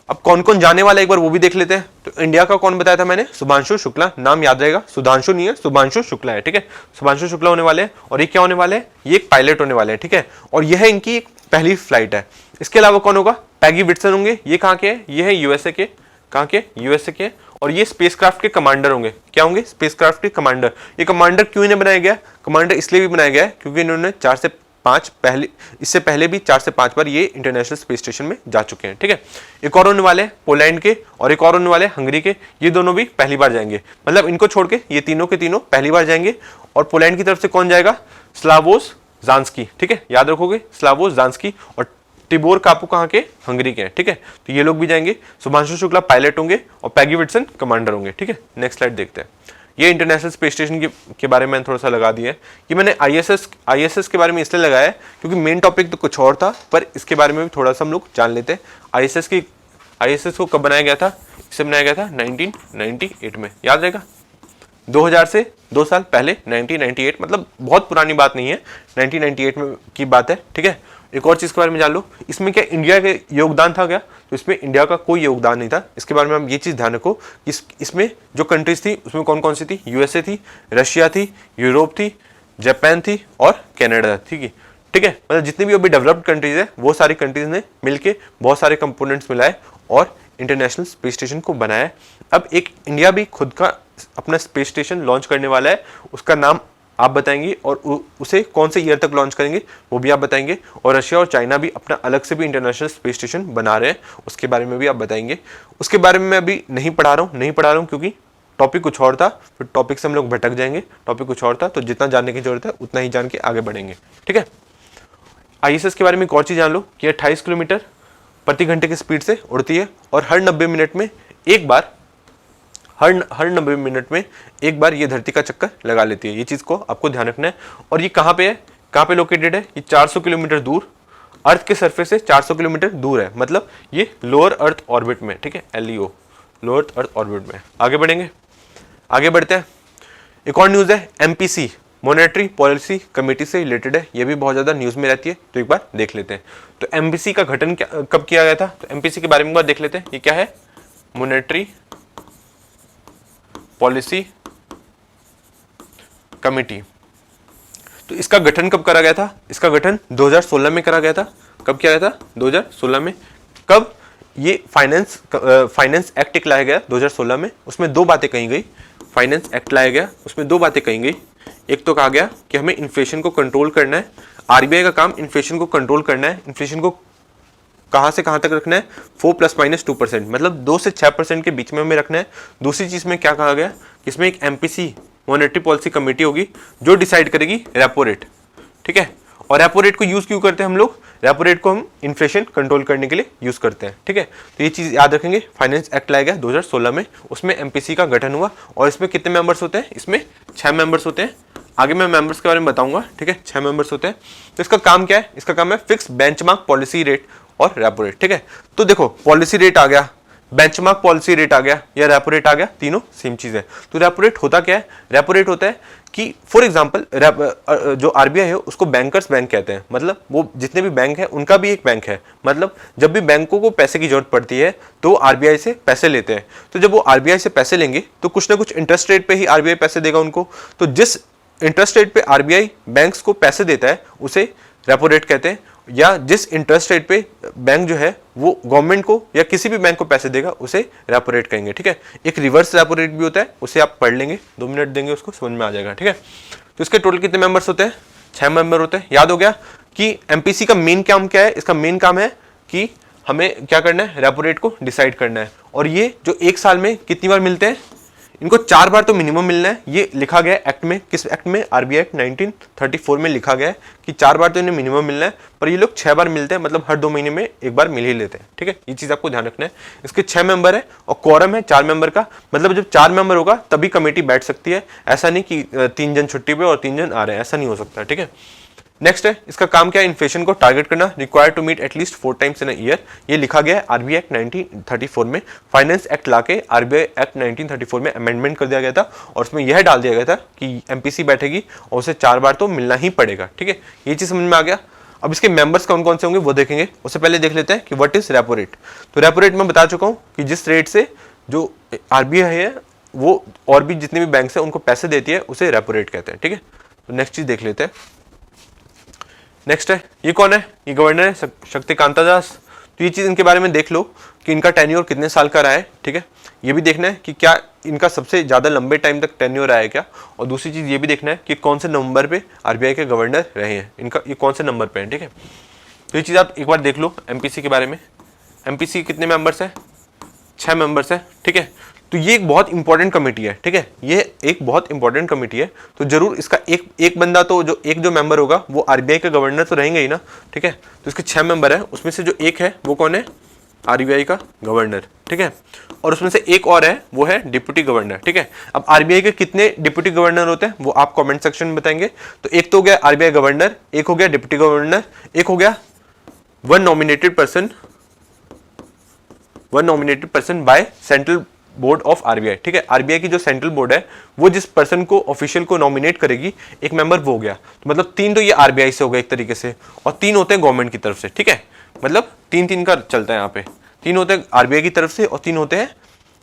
अब कौन कौन जाने वाला है एक बार वो भी देख लेते हैं। तो इंडिया का कौन बताया था मैंने, शुभांशु शुक्ला, नाम याद रहेगा, सुधांशु नहीं है, शुभांशु शुक्ला है, ठीक है। शुभांशु शुक्ला होने वाले हैं और ये क्या होने वाले हैं, ये एक पायलट होने वाले हैं, ठीक है। और यह इनकी एक पहली फ्लाइट है। इसके अलावा कौन होगा, पैगी विटसन होंगे, ये कहाँ के हैं, ये है यूएसए के, कहाँ के, यूएसए के। और ये स्पेसक्राफ्ट के कमांडर होंगे, क्या होंगे, स्पेसक्राफ्ट के कमांडर। ये कमांडर क्यों इन्हें बनाया गया, कमांडर इसलिए भी बनाया गया है क्योंकि इन्होंने 4 से 5 पहले, इससे पहले भी 4 से 5 बार ये इंटरनेशनल स्पेस स्टेशन में जा चुके हैं, ठीक है। एक और होने वाले हैं पोलैंड के और एक और होने वाले हंगरी के, ये दोनों भी पहली बार जाएंगे, मतलब इनको छोड़ के ये तीनों के तीनों पहली बार जाएंगे। और पोलैंड की तरफ से कौन जाएगा, स्लावोस ज़ांस्की, ठीक है, याद रखोगे, स्लावोस ज़ांस्की। और टिबोर कापू कहाँ के, हंगरी के हैं, ठीक है। तो ये लोग भी जाएंगे। शुभांशु शुक्ला पायलट होंगे और पैगी विटसन कमांडर होंगे, ठीक है। नेक्स्ट स्लाइड देखते हैं। ये इंटरनेशनल स्पेस स्टेशन के बारे में मैंने थोड़ा सा लगा दिया है। ये मैंने आईएसएस के बारे में इसलिए लगाया है क्योंकि मेन टॉपिक तो कुछ और था, पर इसके बारे में भी थोड़ा सा हम लोग जान लेते हैं। आईएसएस को कब बनाया गया था, इसे बनाया गया था 1998 में, याद रहेगा, 2000 से 2 साल पहले 1998, मतलब बहुत पुरानी बात नहीं है, 1998 में की बात है, ठीक है। एक और चीज़ के बारे में जान लो, इसमें क्या इंडिया का योगदान था क्या, तो इसमें इंडिया का कोई योगदान नहीं था। इसके बारे में हम ये चीज़ ध्यान रखो कि इसमें जो कंट्रीज थी उसमें कौन कौन सी थी, यूएसए थी, रशिया थी, यूरोप थी, जापान थी और कनाडा थी, ठीक है। मतलब जितनी भी अभी डेवलप्ड कंट्रीज है वो सारी कंट्रीज ने मिलके बहुत सारे कंपोनेंट्स मिलाए और इंटरनेशनल स्पेस स्टेशन को बनाया। अब एक इंडिया भी खुद का अपना स्पेस स्टेशन लॉन्च करने वाला है, उसका नाम आप बताएंगे और उसे कौन से ईयर तक लॉन्च करेंगे वो भी आप बताएंगे। और रशिया और चाइना भी अपना अलग से भी इंटरनेशनल स्पेस स्टेशन बना रहे हैं, उसके बारे में भी आप बताएंगे। उसके बारे में मैं अभी नहीं पढ़ा रहा हूँ क्योंकि टॉपिक कुछ और था, फिर टॉपिक से हम लोग भटक जाएंगे। टॉपिक कुछ और था, तो जितना जानने की जरूरत है उतना ही जान के आगे बढ़ेंगे, ठीक है। आईएसएस के बारे में एक और चीज़ जान लो कि 28 किलोमीटर प्रति घंटे की स्पीड से उड़ती है और हर 90 मिनट में एक बार ये धरती का चक्कर लगा लेती है। ये चीज़ को आपको ध्यान रखना है। और ये कहाँ पे है, कहाँ पे लोकेटेड है, ये 400 किलोमीटर दूर, अर्थ के सरफेस से 400 किलोमीटर दूर है, मतलब ये लोअर अर्थ ऑर्बिट में, ठीक है, LEO, लोअर अर्थ ऑर्बिट में। आगे बढ़ेंगे, आगे बढ़ते हैं। एक और न्यूज़ है, MPC मॉनेटरी पॉलिसी कमेटी से रिलेटेड है, ये भी बहुत ज़्यादा न्यूज़ में रहती है, तो एक बार देख लेते हैं। तो MPC का गठन कब किया गया था, तो MPC के बारे में एक बार देख लेते हैं। ये क्या है, मॉनेटरी पॉलिसी कमेटी। तो इसका गठन कब करा गया था, इसका गठन 2016 में करा गया था। कब किया गया था, 2016 में। कब, ये फाइनेंस एक्ट एक लाया गया 2016 में, उसमें 2 बातें कही गई। फाइनेंस एक्ट लाया गया, उसमें 2 बातें कही गई। एक तो कहा गया कि हमें इन्फ्लेशन को कंट्रोल करना है, RBI का काम इन्फ्लेशन को कंट्रोल करना है। इन्फ्लेशन को कहाँ से कहाँ तक रखना है, 4 ± 2%, मतलब 2 से 6% के बीच में हमें रखना है। दूसरी चीज़ में क्या कहा गया कि इसमें एक MPC मॉनेटरी पॉलिसी कमेटी होगी जो डिसाइड करेगी रेपो रेट, ठीक है। और रेपो रेट को यूज़ क्यों करते हैं हम लोग, रेपो रेट को हम इन्फ्लेशन कंट्रोल करने के लिए यूज़ करते हैं, ठीक है। तो ये चीज़ याद रखेंगे। फाइनेंस एक्ट लाया गया 2016 में, उसमें MPC का गठन हुआ। और इसमें कितने मेंबर्स होते हैं, इसमें 6 मेंबर्स होते हैं। आगे मैं मेंबर्स के बारे में बताऊंगा, ठीक है। 6 मेंबर्स होते हैं। तो इसका काम क्या है, इसका काम है फिक्स बेंचमार्क पॉलिसी रेट और रेपो रेट, ठीक है। तो देखो, पॉलिसी रेट आ गया, बेंचमार्क पॉलिसी रेट आ गया या रेपो रेट आ गया, तीनों सेम चीज है। तो रेपो रेट होता क्या है, रेपो रेट होता है कि फॉर एग्जांपल जो RBI है उसको बैंकर्स बैंक कहते हैं, मतलब वो जितने भी बैंक है उनका भी एक बैंक है। मतलब जब भी बैंकों को पैसे की जरूरत पड़ती है तो RBI से पैसे लेते हैं। तो जब वो RBI से पैसे लेंगे तो कुछ ना कुछ इंटरेस्ट रेट पे ही RBI पैसे देगा उनको। तो जिस इंटरेस्ट रेट पे RBI बैंक्स को पैसे देता है उसे रेपो रेट कहते हैं। या जिस इंटरेस्ट रेट पे बैंक जो है वो गवर्नमेंट को या किसी भी बैंक को पैसे देगा उसे रेपो रेट कहेंगे, ठीक है। एक रिवर्स रेपो रेट भी होता है, उसे आप पढ़ लेंगे, 2 मिनट देंगे उसको, समझ में आ जाएगा, ठीक है। तो इसके टोटल कितने मेंबर्स होते हैं, 6 मेंबर होते हैं। याद हो गया कि MPC का मेन काम क्या है, इसका मेन काम है कि हमें क्या करना है, रेपो रेट को डिसाइड करना है। और ये जो 1 साल में कितनी बार मिलते हैं, इनको 4 बार तो मिनिमम मिलना है। ये लिखा गया है एक्ट में, किस एक्ट में, RBI एक्ट 1934 में लिखा गया है कि 4 बार तो इन्हें मिनिमम मिलना है, पर ये लोग 6 बार मिलते हैं, मतलब हर 2 महीने में 1 बार मिल ही लेते हैं, ठीक है। ये चीज आपको ध्यान रखना है। इसके 6 मेंबर है और क्वारम है 4 मेंबर का, मतलब जब 4 मेंबर होगा तभी कमेटी बैठ सकती है। ऐसा नहीं कि 3 जन छुट्टी पे और 3 जन आ रहे हैं, ऐसा नहीं हो सकता, ठीक है। नेक्स्ट है, इसका काम क्या है, इन्फ्लेशन को टारगेट करना, required to meet at least 4 times in a year. ये लिखा गया है आरबीआई एक्ट 1934 में। फाइनेंस एक्ट लाके आरबीआई एक्ट 1934 में अमेंडमेंट कर दिया गया था और उसमें यह डाल दिया गया था कि एमपीसी बैठेगी और उसे 4 बार तो मिलना ही पड़ेगा। ठीक है, ये चीज समझ में आ गया। अब इसके मेंबर्स कौन कौन से होंगे वो देखेंगे, उससे पहले देख लेते हैं कि व्हाट इज रेपो रेट। तो रेपो रेट मैं बता चुका हूं कि जिस रेट से जो आरबीआई है वो और भी जितने भी बैंक है उनको पैसे देती है उसे रेपो रेट कहते हैं। ठीक है, तो नेक्स्ट चीज देख लेते हैं। नेक्स्ट है, ये कौन है, ये गवर्नर है शक्तिकांता दास। तो ये चीज इनके बारे में देख लो कि इनका टेन्योर कितने साल का रहा है। ठीक है, ये भी देखना है कि क्या इनका सबसे ज्यादा लंबे टाइम तक टेन्योर रहा है क्या, और दूसरी चीज ये भी देखना है कि कौन से नंबर पे आरबीआई के गवर्नर रहे हैं, इनका ये कौन से नंबर पे है। ठीक है, तो ये चीज आप एक बार देख लो एमपीसी के बारे में। एमपीसी कितने मेंबर्स है, 6 मेंबर्स है। ठीक है, तो ये एक बहुत इंपॉर्टेंट कमेटी है। ठीक है, ये एक बहुत इंपॉर्टेंट कमेटी है, तो जरूर इसका एक बंदा तो जो मेंबर होगा वो आरबीआई का गवर्नर तो रहेंगे ही ना। ठीक है, तो इसके 6 मेंबर है, उसमें से जो एक है वो कौन है, आरबीआई का गवर्नर। ठीक है, और उसमें से एक और है वो है डिप्टी गवर्नर। ठीक है, अब आरबीआई के कितने डिप्टी गवर्नर होते हैं वो आप कमेंट सेक्शन में बताएंगे। तो एक तो हो गया आरबीआई गवर्नर, एक हो गया डिप्टी गवर्नर, एक हो गया one nominated person by central board of RBI. ठीक है, आरबीआई की जो सेंट्रल बोर्ड है वो जिस पर्सन को ऑफिशियल को नॉमिनेट करेगी, एक मेंबर वो हो गया। तो मतलब 3 तो ये आरबीआई से हो गया एक तरीके से, और 3 होते हैं गवर्नमेंट की तरफ से। ठीक है, मतलब 3-3 का चलता है यहाँ पे, 3 होते हैं आरबीआई की तरफ से और 3 होते हैं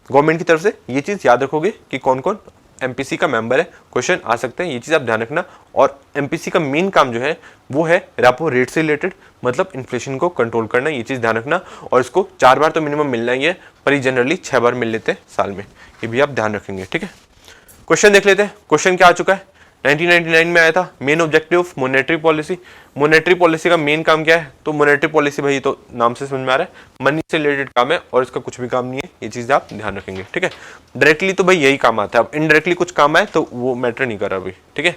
गवर्नमेंट की तरफ से। ये चीज याद रखोगे कि कौन कौन एमपीसी का मेंबर है, क्वेश्चन आ सकते हैं, ये चीज आप ध्यान रखना। और एमपीसी का मेन काम जो है वो है रेपो रेट से रिलेटेड, मतलब इन्फ्लेशन को कंट्रोल करना, ये चीज ध्यान रखना। और इसको 4 बार तो मिनिमम मिलना ही है, पर ये जनरली 6 बार मिल लेते हैं साल में, ये भी आप ध्यान रखेंगे। ठीक है, क्वेश्चन देख लेते हैं। क्वेश्चन क्या आ चुका है, 1999 में आया था, main objective of monetary policy. Monetary policy का मेन काम क्या है, तो मॉनेटरी पॉलिसी भाई तो नाम से समझ में आ रहा है मनी से रिलेटेड काम है और इसका कुछ भी काम नहीं है, ये चीज आप ध्यान रखेंगे। ठीक है, डायरेक्टली तो भाई यही काम आता है, अब इनडायरेक्टली कुछ काम आए तो वो मैटर नहीं कर रहा अभी। ठीक है,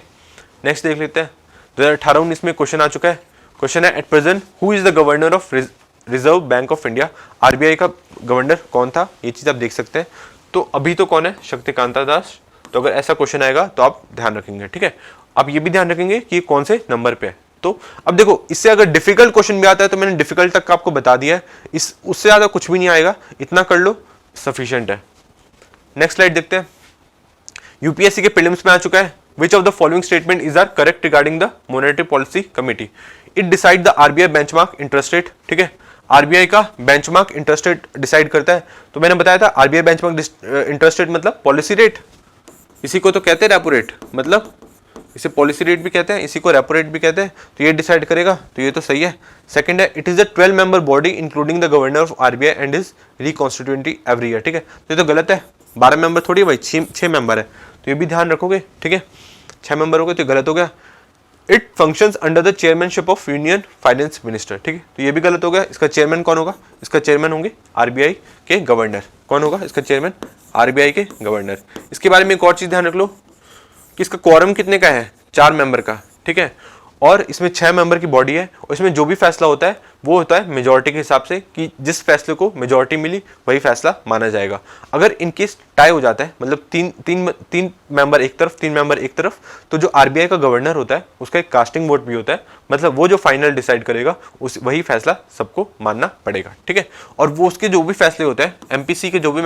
नेक्स्ट देख लेते हैं। 2018-19 में क्वेश्चन आ चुका है। क्वेश्चन है, at present who is the governor of reserve Bank of India. RBI का गवर्नर कौन था, ये चीज आप देख सकते हैं। तो अभी तो कौन है, शक्तिकांता दास। तो अगर ऐसा क्वेश्चन आएगा तो आप ध्यान रखेंगे। ठीक है, आप ये भी ध्यान रखेंगे कि कौन से नंबर पे है। तो अब देखो, इससे अगर डिफिकल्ट क्वेश्चन भी आता है तो मैंने डिफिकल्ट तक का आपको बता दिया है, इस उससे ज्यादा कुछ भी नहीं आएगा, इतना कर लो सफिशिएंट है। नेक्स्ट स्लाइड देखते हैं। यूपीएससी के प्रीलिम्स में आ चुका है, which of the following statement is are correct regarding the monetary policy committee. It decide the RBI benchmark interest rate. ठीक है, आरबीआई का बेंचमार्क इंटरेस्ट रेट डिसाइड करता है। तो मैंने बताया था आरबीआई बेंचमार्क इंटरेस्ट रेट मतलब पॉलिसी रेट, इसी को तो कहते हैं रेपो रेट, मतलब इसे पॉलिसी रेट भी कहते हैं, इसी को रेपो रेट भी कहते हैं। तो ये डिसाइड करेगा, तो ये तो सही है। सेकंड है, it is a 12 member body including the governor of RBI and is reconstituted every year. ठीक है, तो ये तो गलत है, 12 मेंबर थोड़ी है भाई, 6 मेंबर है, तो ये भी ध्यान रखोगे। ठीक है, 6 मेंबर हो गए तो गलत हो गया। It functions under the chairmanship of union finance minister. ठीक है, तो ये भी गलत हो गया। इसका चेयरमैन कौन होगा, इसका चेयरमैन होंगे आरबीआई के गवर्नर। कौन होगा इसका चेयरमैन, आरबीआई के गवर्नर। इसके बारे में एक और चीज ध्यान रख लो कि इसका क्वारम कितने का है, 4 मेंबर का। ठीक है, और इसमें 6 मेंबर की बॉडी है, और इसमें जो भी फैसला होता है वो होता है मेजोरिटी के हिसाब से, कि जिस फैसले को मेजोरिटी मिली वही फैसला माना जाएगा। अगर इनकेस टाई हो जाता है, मतलब तीन मेंबर एक तरफ, 3 मेंबर एक तरफ, तो जो आरबीआई का गवर्नर होता है उसका एक कास्टिंग वोट भी होता है, मतलब वो जो फाइनल डिसाइड करेगा उस वही फैसला सबको मानना पड़ेगा। ठीक है, और वो उसके जो भी फैसले होते हैं, एमपीसी के जो भी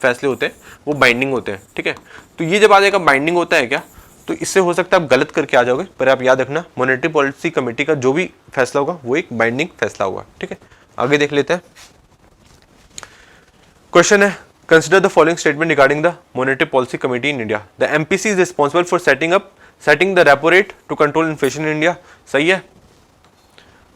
फैसले होते हैं वो बाइंडिंग होते हैं। ठीक है, तो ये जब आ जाएगा बाइंडिंग होता है क्या, तो इससे हो सकता है आप गलत करके आ जाओगे, पर आप याद रखना मॉनेटरी पॉलिसी कमेटी का जो भी फैसला होगा वो एक बाइंडिंग फैसला होगा। ठीक है, आगे देख लेते हैं। क्वेश्चन है, consider the following statement regarding the monetary policy committee in India. The MPC is responsible for setting the repo rate to control inflation in India. सही है।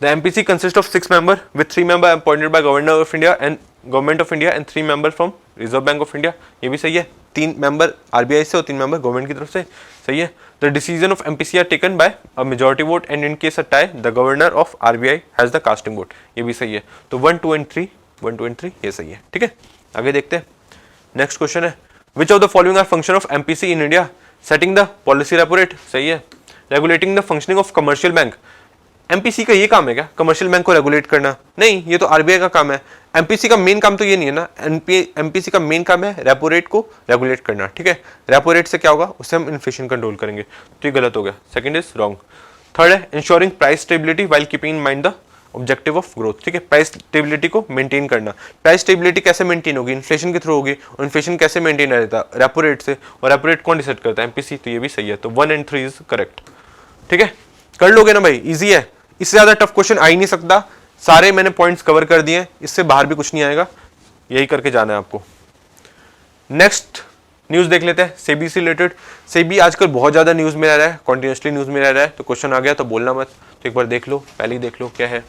The MPC consist of 6 member with 3 member appointed by governor of India and government of India and 3 member from Reserve Bank of India. ये भी सही है, 3 member RBI से और 3 member government की तरफ से। सही है। The decision of MPC are taken by a majority vote and in case a tie the governor of RBI has the casting vote. ये भी सही है। तो 1, 2 एंड 3 ये सही है। ठीक है, आगे देखते हैं। नेक्स्ट क्वेश्चन है, which of the following are function of MPC in India. Setting the policy repo rate, सही है। Regulating the functioning of commercial bank, MPC का ये काम है क्या कमर्शियल बैंक को रेगुलेट करना? नहीं, ये तो आरबीआई का काम है। एमपीसी का मेन काम तो ये नहीं है ना, एमपीसी का मेन काम है रेपो रेट को रेगुलेट करना। ठीक है, रेपो रेट से क्या होगा, उससे हम इन्फ्लेशन कंट्रोल करेंगे। तो ये गलत हो गया, सेकंड इज रॉन्ग। थर्ड है ensuring price stability while keeping in mind the objective of growth, ठीक है, प्राइस स्टेबिलिटी को मेंटेन करना। प्राइस स्टेबिलिटी कैसे मेंटेन होगी, इन्फ्लेशन के थ्रू होगी, और इन्फ्लेशन कैसे मेंटेन रहता, रेपो रेट से, और रेपो रेट कौन डिसाइड करता है, एमपीसी, तो ये भी सही है, तो 1 and 3 इज करेक्ट, ठीक है, कर लोगे ना भाई, इजी है, इससे ज्यादा टफ क्वेश्चन आ ही नहीं सकता, सारे मैंने पॉइंट्स कवर कर दिए, इससे बाहर भी कुछ नहीं आएगा, यही करके जाना है आपको। नेक्स्ट न्यूज देख लेते हैं सेबी से रिलेटेड। सेबी आजकल बहुत ज्यादा न्यूज में रह रहा है, कॉन्टिन्यूसली न्यूज में रह रहा है, तो क्वेश्चन आ गया तो बोलना मत, तो एक बार देख लो, पहले ही देख लो क्या है।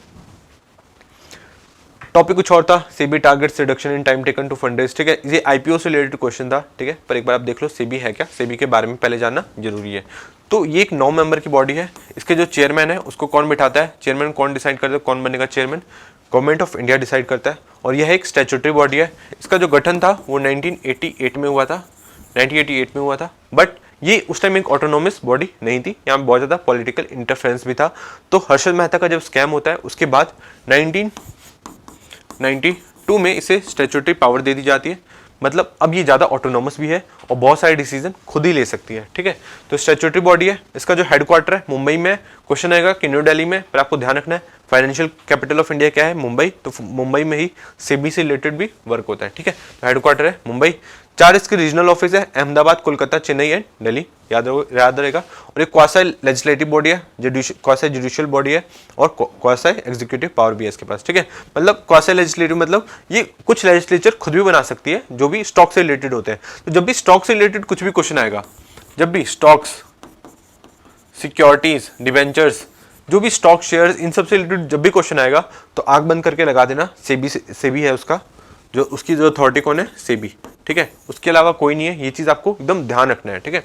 टॉपिक कुछ और था, SEBI targets reduction in time taken to fund raise, ठीक है, ये आईपीओ से रिलेटेड क्वेश्चन था, ठीक है, पर एक बार आप देख लो सेबी है क्या, सेबी के बारे में पहले जानना जरूरी है। तो ये एक 9 मेंबर की बॉडी है, इसके जो चेयरमैन है उसको कौन बिठाता है, चेयरमैन कौन डिसाइड करता है कौन बनेगा chairman, government of India decide करता है, और यह एक स्टैट्यूटरी बॉडी है। इसका जो गठन था वो 1988 में हुआ था, 1988 में हुआ था, बट ये उस टाइम एक ऑटोनोमस बॉडी नहीं थी, यहाँ बहुत ज़्यादा पॉलिटिकल इंटरफेरेंस भी था। तो हर्षद मेहता का जब स्कैम होता है उसके बाद 1992 में इसे स्टैट्यूटरी पावर दे दी जाती है, मतलब अब ये ज़्यादा ऑटोनोमस भी है और बहुत सारे डिसीजन खुद ही ले सकती है, ठीक है। तो स्टैट्यूटरी बॉडी है, इसका जो हेडक्वार्टर है मुंबई में, क्वेश्चन आएगा कि न्यू दिल्ली में, पर आपको ध्यान रखना है फाइनेंशियल कैपिटल ऑफ इंडिया क्या है, मुंबई, तो मुंबई में ही सेबी से रिलेटेड भी वर्क होता है, ठीक है। तो हेडक्वार्टर है मुंबई, 4 इसके रीजनल ऑफिस है, अहमदाबाद, कोलकाता, चेन्नई एंड दिल्ली, याद रहेगा। और एक क्वासी लेजिस्लेटिव बॉडी है, क्वासी जुडिशियल बॉडी है, और क्वासी एग्जीक्यूटिव पावर भी है इसके पास, ठीक है। मतलब क्वासी लेजिस्लेटिव मतलब ये कुछ लेजिस्लेचर खुद भी बना सकती है जो भी स्टॉक से रिलेटेड होते हैं। तो जब भी स्टॉक से रिलेटेड कुछ भी क्वेश्चन आएगा, जब भी स्टॉक्स, सिक्योरिटीज, डिवेंचर्स, जो भी स्टॉक शेयर्स, इन सब से रिलेटेड जब भी क्वेश्चन आएगा तो आंख बंद करके लगा देना सेबी है उसका, जो उसकी जो अथॉरिटी कौन है, सेबी, ठीक है, उसके अलावा कोई नहीं है, ये चीज आपको एकदम ध्यान रखना है, ठीक है।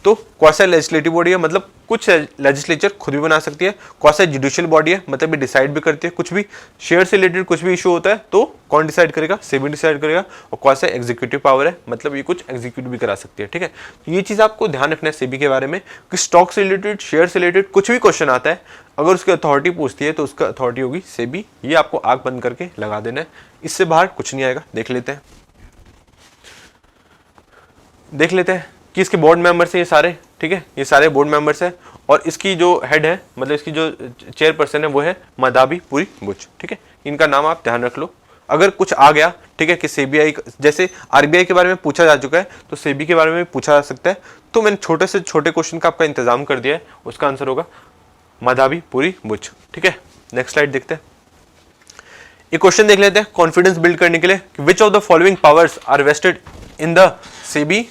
तो क्वासी लेजिस्लेटिव बॉडी है, मतलब कुछ लेजिस्लेचर खुद भी बना सकती है, क्वासी जुडिशियल बॉडी है, मतलब ये डिसाइड भी करती है, कुछ भी शेयर से रिलेटेड कुछ भी इशू होता है तो कौन डिसाइड करेगा, सेबी डिसाइड करेगा, और क्वासी एग्जीक्यूटिव पावर है, मतलब ये कुछ एग्जीक्यूट भी करा सकती है, ठीक है। तो ये चीज आपको ध्यान रखना है सेबी के बारे में कि स्टॉक से रिलेटेड, शेयर से रिलेटेड कुछ भी क्वेश्चन आता है, अगर उसकी अथॉरिटी पूछती है तो उसका अथॉरिटी होगी सेबी, ये आपको आंख बंद करके लगा देना है, इससे बाहर कुछ नहीं आएगा। देख लेते हैं कि इसके बोर्ड मेंबर्स हैं ये सारे, ठीक है, ये सारे बोर्ड मेंबर्स हैं, और इसकी जो हेड है, मतलब इसकी जो चेयरपर्सन है वो है मदाबी पुरी बुच, ठीक है, इनका नाम आप ध्यान रख लो। अगर कुछ आ गया, ठीक है, कि सीबीआई, जैसे आरबीआई के बारे में पूछा जा चुका है तो सेबी के बारे में पूछा जा सकता है, तो मैंने छोटे से छोटे क्वेश्चन का आपका इंतजाम कर दिया है, उसका आंसर होगा मदाबी पुरी बुच, ठीक है। नेक्स्ट स्लाइड देखते हैं, एक क्वेश्चन देख लेते हैं कॉन्फिडेंस बिल्ड करने के लिए, which of the following powers are vested in the SEBI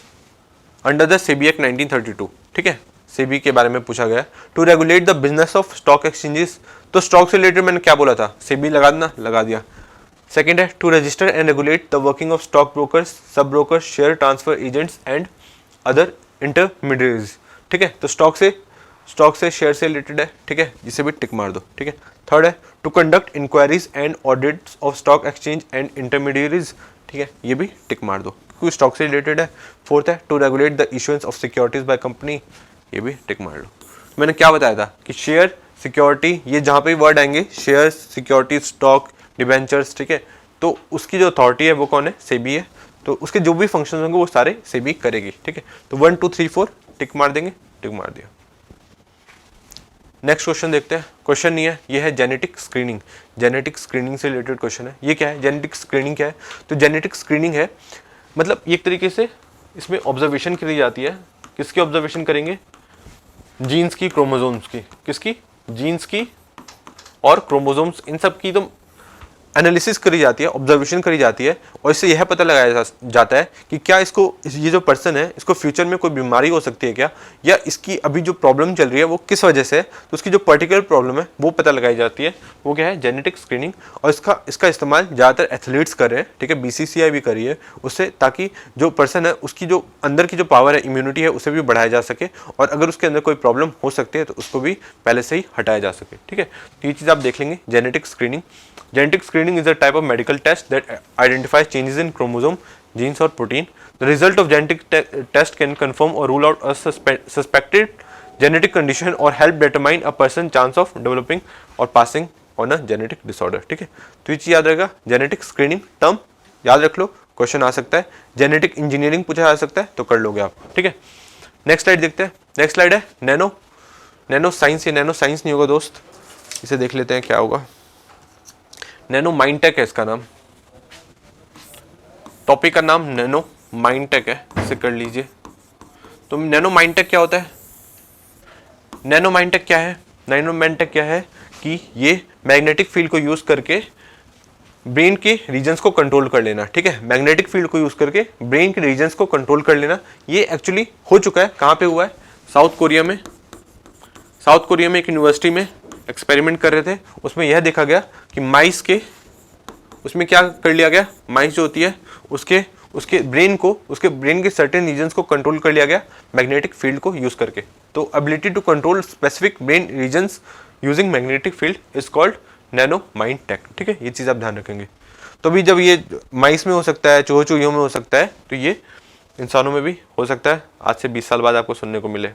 under the SEBI act 1932, ठीक है, सेबी के बारे में पूछा गया, to regulate the business of stock exchanges, तो स्टॉक से रिलेटेड मैंने क्या बोला था, सेबी लगा देना, लगा दिया। सेकंड है to register and regulate the working of stock brokers, sub brokers, share transfer agents and other intermediaries, ठीक है, तो स्टॉक से शेयर से रिलेटेड है, ठीक है, जिसे भी टिक मार दो, ठीक है। थर्ड है to conduct inquiries and audits of stock exchange and intermediaries, ठीक है, ये भी टिक मार दो क्योंकि स्टॉक से रिलेटेड है। फोर्थ है to regulate the issuance of securities by company, ये भी टिक मार लो। मैंने क्या बताया था कि शेयर, सिक्योरिटी, ये जहां पे वर्ड आएंगे, शेयर, सिक्योरिटी, स्टॉक, डिबेंचर्स, ठीक है, तो उसकी जो अथॉरिटी है वो कौन है, सेबी है, तो उसके जो भी फंक्शन होंगे वो सारे सेबी करेगी, ठीक है। तो 1 2 3 4 टिक मार देंगे, टिक मार दिया। नेक्स्ट क्वेश्चन देखते हैं, क्वेश्चन नहीं है, ये है जेनेटिक स्क्रीनिंग, जेनेटिक स्क्रीनिंग से रिलेटेड क्वेश्चन है। ये क्या है, जेनेटिक स्क्रीनिंग क्या है, तो जेनेटिक स्क्रीनिंग है मतलब एक तरीके से इसमें ऑब्जर्वेशन करी जाती है, किसकी ऑब्जर्वेशन करेंगे, जीन्स की, क्रोमोसोम्स की, किसकी, जीन्स की और क्रोमोसोम्स, इन सब की तो एनालिसिस करी जाती है, ऑब्जर्वेशन करी जाती है, और इससे यह पता लगाया जाता है कि क्या इसको, ये जो पर्सन है इसको फ्यूचर में कोई बीमारी हो सकती है क्या, या इसकी अभी जो प्रॉब्लम चल रही है वो किस वजह से है, तो उसकी जो पर्टिकुलर प्रॉब्लम है वो पता लगाई जाती है, वो क्या है, जेनेटिक स्क्रीनिंग। और इसका इस्तेमाल ज़्यादातर एथलीट्स कर रहे हैं, ठीक है, BCCI भी करी है उससे, ताकि जो पर्सन है उसकी जो अंदर की जो पावर है, इम्यूनिटी है, उसे भी बढ़ाया जा सके, और अगर उसके अंदर कोई प्रॉब्लम हो सकती है तो उसको भी पहले से ही हटाया जा सके, ठीक है। तो ये चीज़ आप देख लेंगे, genetic screening. Genetic screening is a type of medical test that identifies changes in chromosome, genes or protein. The result of genetic test can confirm or rule out a suspected genetic condition or help determine a person's chance of developing or passing on a genetic disorder, ठीक है। तो ये चीज याद रहेगा, genetic screening term याद रख लो, question आ सकता है। जेनेटिक इंजीनियरिंग पूछा जा सकता है तो कर लोगे आप, ठीक है। नेक्स्ट स्लाइड देखते हैं, नेक्स्ट स्लाइड है नैनो साइंस, ये नैनो साइंस नहीं होगा दोस्त, इसे देख लेते हैं क्या होगा। नैनो माइंडटेक है इसका नाम, टॉपिक का नाम नैनो माइंडटेक है, इसे कर लीजिए। तो नैनो माइंडटेक क्या होता है? नैनो माइंडटेक क्या है? नैनो माइंडटेक क्या है कि ये मैग्नेटिक फील्ड को यूज करके ब्रेन के रीजन्स को कंट्रोल कर लेना, ठीक है। मैग्नेटिक फील्ड को यूज करके ब्रेन के रीजन्स को कंट्रोल कर लेना, ये एक्चुअली हो चुका है। कहाँ पे हुआ है? साउथ कोरिया में। साउथ कोरिया में एक यूनिवर्सिटी में एक्सपेरिमेंट कर रहे थे, उसमें यह देखा गया कि माइस के, उसमें क्या कर लिया गया, माइस जो होती है उसके ब्रेन को, उसके ब्रेन के सर्टेन रीजन्स को कंट्रोल कर लिया गया मैग्नेटिक फील्ड को यूज करके। तो ability to control specific brain regions using magnetic field is called nano mindtech, ठीक है। ये चीज आप ध्यान रखेंगे। तो अभी जब ये माइस में हो सकता है, चूहों चूहियों में हो सकता है, तो ये इंसानों में भी हो सकता है, आज से 20 साल बाद आपको सुनने को मिले।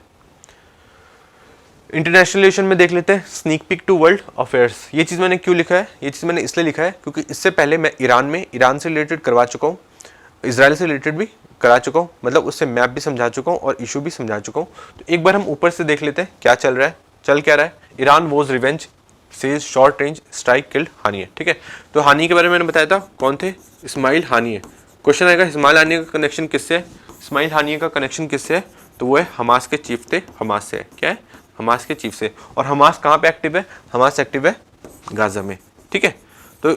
इंटरनेशनल रिलेशन में देख लेते हैं, sneak peek to world affairs. ये चीज़ मैंने क्यों लिखा है? ये चीज़ मैंने इसलिए लिखा है क्योंकि इससे पहले मैं ईरान से रिलेटेड करवा चुका हूँ, इजराइल से रिलेटेड भी करा चुका हूँ, मतलब उससे मैप भी समझा चुका हूँ और इशू भी समझा चुका हूँ। तो एक बार हम ऊपर से देख लेते हैं क्या चल रहा है, चल क्या रहा है। Iran was revenge says short range strike killed हानिये, ठीक है। तो हानिये के बारे में मैंने बताया था, कौन थे? इस्माइल हानिये। क्वेश्चन आएगा इस्माइल हानिये का कनेक्शन किससे है? इस्माइल हानिये का कनेक्शन किससे है? तो वो है हमास के चीफ थे, हमास से है। क्या है? हमास के चीफ से। और हमास कहाँ पे एक्टिव है? हमास एक्टिव है गाजा में, ठीक है। तो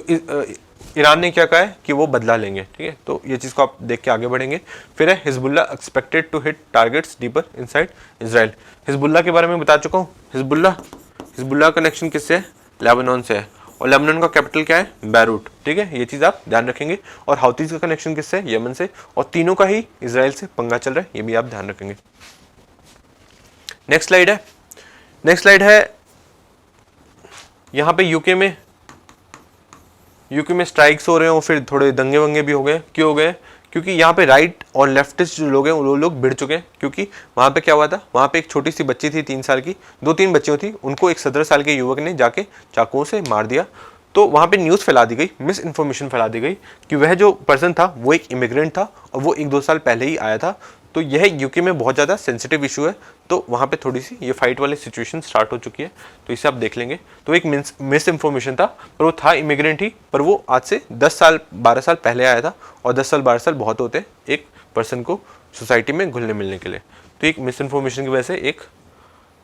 ईरान ने क्या कहा है कि वो बदला लेंगे, ठीक है। तो ये चीज़ को आप देख के आगे बढ़ेंगे। फिर है Hezbollah expected to hit targets deeper inside Israel. Hezbollah के बारे में बता चुका हूँ। हिजबुल्ला कनेक्शन किससे है? लेबनान से है। और लेबनान का कैपिटल क्या है? बैरूट, ठीक है। ये चीज़ आप ध्यान रखेंगे। और हाउतीज का कनेक्शन किससे है? यमन से। और तीनों का ही इजराइल से पंगा चल रहा है, ये भी आप ध्यान रखेंगे। नेक्स्ट स्लाइड है यहाँ पे यूके में स्ट्राइक्स हो रहे हो, फिर थोड़े दंगे वंगे भी हो गए। क्यों हो गए? क्योंकि यहाँ पे राइट और लेफ्टिस्ट जो लोग हैं वो लोग भिड़ चुके हैं। क्योंकि वहाँ पे क्या हुआ था, वहाँ पे एक छोटी सी बच्ची थी 3 साल की, 2-3 बच्चियों थी, उनको एक 17 साल के युवक ने जाके चाकुओं से मार दिया। तो वहाँ पे न्यूज़ फैला दी गई, मिस इन्फॉर्मेशन फैला दी गई कि वह जो पर्सन था वो एक इमिग्रेंट था और वो 1-2 साल पहले ही आया था। तो यह यूके में बहुत ज़्यादा सेंसिटिव इशू है। तो वहाँ पे थोड़ी सी ये फाइट वाली सिचुएशन स्टार्ट हो चुकी है, तो इसे आप देख लेंगे। तो एक मिस इन्फॉर्मेशन था, पर वो था इमिग्रेंट ही, पर वो आज से 10-12 साल पहले आया था। और 10-12 साल बहुत होते हैं एक पर्सन को सोसाइटी में घुलने मिलने के लिए। तो एक मिस इन्फॉर्मेशन की वजह से एक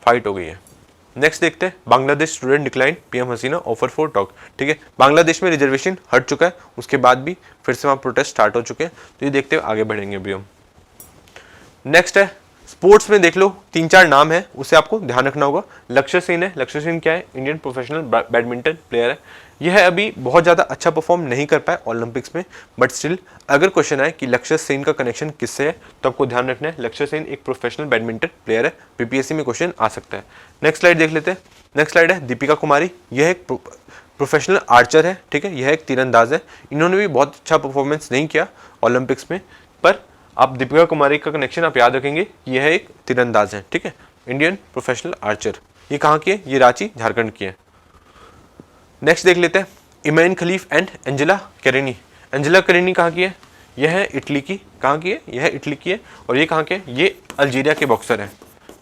फाइट हो गई है। नेक्स्ट देखते हैं, Bangladesh student decline, PM Hasina offer for talk, ठीक है। बांग्लादेश में रिजर्वेशन हट चुका है, उसके बाद भी फिर से वहाँ प्रोटेस्ट स्टार्ट हो चुके हैं। तो ये देखते हुए आगे बढ़ेंगे अभी हम। नेक्स्ट है स्पोर्ट्स में, देख लो 3-4 नाम है, उसे आपको ध्यान रखना होगा। लक्ष्य सेन है। लक्ष्य सेन क्या है? इंडियन प्रोफेशनल बैडमिंटन प्लेयर है। यह अभी बहुत ज़्यादा अच्छा परफॉर्म नहीं कर पाए ओलंपिक्स में, बट स्टिल अगर क्वेश्चन आए कि लक्ष्य सेन का कनेक्शन किससे है, तो आपको ध्यान रखना है लक्ष्य सेन एक प्रोफेशनल बैडमिंटन प्लेयर है। बीपीएससी में क्वेश्चन आ सकता है। नेक्स्ट स्लाइड देख लेते हैं। नेक्स्ट स्लाइड है दीपिका कुमारी। यह एक प्रोफेशनल आर्चर है, ठीक है। यह एक तीरंदाज है। इन्होंने भी बहुत अच्छा परफॉर्मेंस नहीं किया ओलंपिक्स में, पर आप दीपिका कुमारी का कनेक्शन आप याद रखेंगे, यह है एक तीरंदाज है, ठीक है। Indian professional Archer. ये कहाँ की है? ये रांची झारखंड की है। नेक्स्ट देख लेते हैं, इमैन खलीफ एंड एंजेला कैरेनी। एंजेला कैरेनी कहाँ की है? यह है इटली की। कहाँ की है? यह है इटली की है। और ये कहाँ के? ये अल्जीरिया के बॉक्सर है।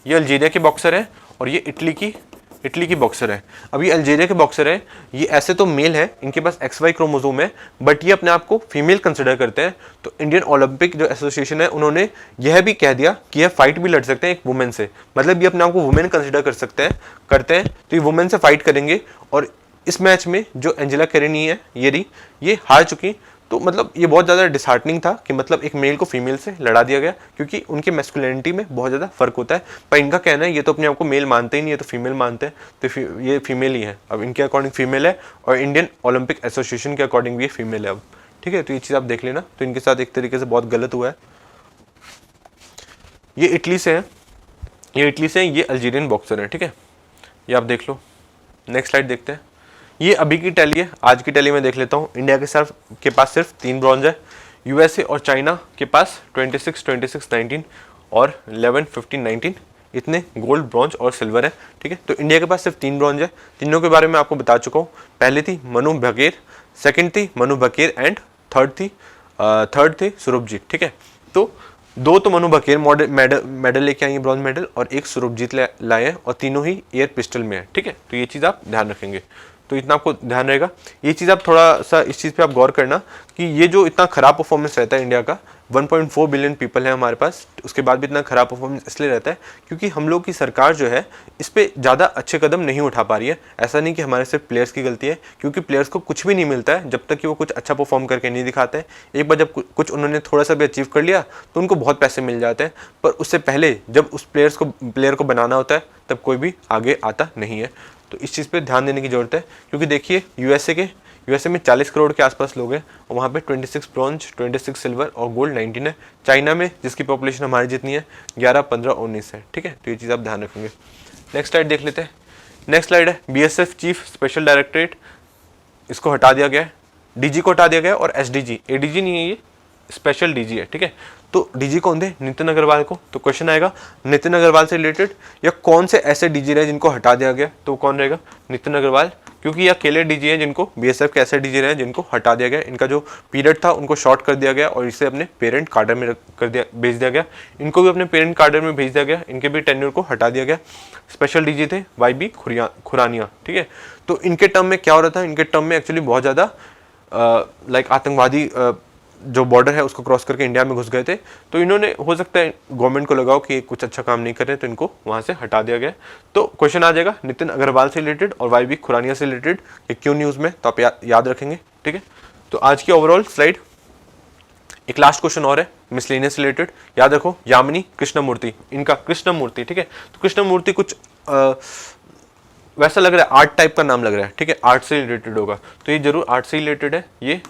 ये अल्जीरिया के बॉक्सर है और ये इटली की बॉक्सर है। अब ये अल्जीरिया के बॉक्सर है, ये ऐसे तो मेल है, इनके पास XY क्रोमोसोम है, बट ये अपने आप को फीमेल कंसिडर करते हैं। तो इंडियन ओलंपिक जो एसोसिएशन है, उन्होंने यह भी कह दिया कि यह फाइट भी लड़ सकते हैं एक वुमेन से, मतलब ये अपने आप को वुमेन कंसिडर करते हैं, तो ये वुमेन से फाइट करेंगे। और इस मैच में जो एंजेला कैरेनी है ये हार चुकी। तो मतलब ये बहुत ज़्यादा डिसहार्टनिंग था कि मतलब एक मेल को फीमेल से लड़ा दिया गया, क्योंकि उनके मैस्कुलिनिटी में बहुत ज़्यादा फर्क होता है। पर इनका कहना है ये तो अपने आप को मेल मानते ही नहीं है, तो फीमेल मानते हैं, तो ये फीमेल ही है। अब इनके अकॉर्डिंग फीमेल है और इंडियन ओलंपिक एसोसिएशन के अकॉर्डिंग भी ये फीमेल है अब, ठीक है। तो ये चीज़ आप देख लेना। तो इनके साथ एक तरीके से बहुत गलत हुआ है। ये इटली से है, ये अल्जीरियन बॉक्सर है, ठीक है। ये आप देख लो। नेक्स्ट स्लाइड देखते हैं। ये अभी की टैली है, आज की टैली में देख लेता हूँ। इंडिया के पास सिर्फ 3 ब्रॉन्ज है। यूएसए और चाइना के पास 26, 19 और 11, 15, 19 इतने गोल्ड, ब्रॉन्ज और सिल्वर है, ठीक है। तो इंडिया के पास सिर्फ 3 ब्रॉन्ज है। तीनों के बारे में आपको बता चुका हूँ। पहले थी मनु बघेल, सेकेंड थी मनु बघेल एंड थर्ड थे सुरभजीत, ठीक है। तो 2 तो मनु बकेर मेडल लेके आई है, ब्रॉन्ज मेडल, और 1 स्वरूपजीत लाए हैं, और तीनों ही एयर पिस्टल में है। ठीक है, तो ये चीज़ आप ध्यान रखेंगे, तो इतना आपको ध्यान रहेगा। ये चीज़ आप थोड़ा सा इस चीज़ पे आप गौर करना कि ये जो इतना खराब परफॉर्मेंस रहता है इंडिया का, 1.4 बिलियन पीपल है हमारे पास, उसके बाद भी इतना खराब परफॉर्मेंस इसलिए रहता है क्योंकि हम लोग की सरकार जो है इस पे ज़्यादा अच्छे कदम नहीं उठा पा रही है। ऐसा नहीं कि हमारे सिर्फ प्लेयर्स की गलती है, क्योंकि प्लेयर्स को कुछ भी नहीं मिलता है जब तक कि वो कुछ अच्छा परफॉर्म करके नहीं दिखाते हैं। एक बार जब कुछ उन्होंने थोड़ा सा भी अचीव कर लिया तो उनको बहुत पैसे मिल जाते हैं, पर उससे पहले जब उस प्लेयर को बनाना होता है तब कोई भी आगे आता नहीं है। तो इस चीज़ पे ध्यान देने की ज़रूरत है, क्योंकि देखिए यूएसए में 40 करोड़ के आसपास लोग हैं, और वहाँ पे 26 ब्रॉन्ज, 26 सिल्वर और गोल्ड 19 है। चाइना में, जिसकी पॉपुलेशन हमारी जितनी है, 11, 15, 19 है। ठीक है, तो ये चीज़ आप ध्यान रखेंगे। नेक्स्ट स्लाइड देख लेते हैं। नेक्स्ट स्लाइड है बीएसएफ चीफ स्पेशल डायरेक्टरेट, इसको हटा दिया गया है, डीजी को हटा दिया गया है, और एसडीजी, एडीजी नहीं है, ये स्पेशल डीजी है। ठीक है, तो डीजी कौन थे? नितिन अग्रवाल को। तो क्वेश्चन आएगा नितिन अग्रवाल से रिलेटेड, या कौन से ऐसे डीजी रहे जिनको हटा दिया गया, तो कौन रहेगा? नितिन अग्रवाल, क्योंकि ये अकेले डीजी हैं जिनको, बीएसएफ के ऐसे डीजी रहे जिनको हटा दिया गया। इनका जो पीरियड था उनको शॉर्ट कर दिया गया और इसे अपने पेरेंट कार्डर में भेज दिया गया। इनको भी अपने पेरेंट कार्डर में भेज दिया गया, इनके भी टेन्योर को हटा दिया गया। स्पेशल डीजी थे वाईबी खुरानिया। ठीक है, तो इनके टर्म में क्या हो रहा था? इनके टर्म में एक्चुअली बहुत ज़्यादा आतंकवादी जो बॉर्डर है उसको क्रॉस करके इंडिया में घुस गए थे, तो इन्होंने, हो सकता है गवर्नमेंट को लगाओ कि कुछ अच्छा काम नहीं कर रहे, तो इनको वहां से हटा दिया गया। तो क्वेश्चन आ जाएगा नितिन अग्रवाल से रिलेटेड और वाईबी खुरानिया से रिलेटेड, ये क्यों न्यूज़ में, तो आप याद रखेंगे। ठीक है, तो आज की ओवरऑल स्लाइड, एक लास्ट क्वेश्चन और है मिसलेनियस रिलेटेड, याद रखो, यामिनी कृष्णमूर्ति, इनका कृष्णमूर्ति। ठीक है, तो कृष्णमूर्ति कुछ वैसा लग रहा है, आर्ट टाइप का नाम लग रहा है। ठीक है, आर्ट से रिलेटेड होगा, तो ये जरूर आर्ट से रिलेटेड है। ये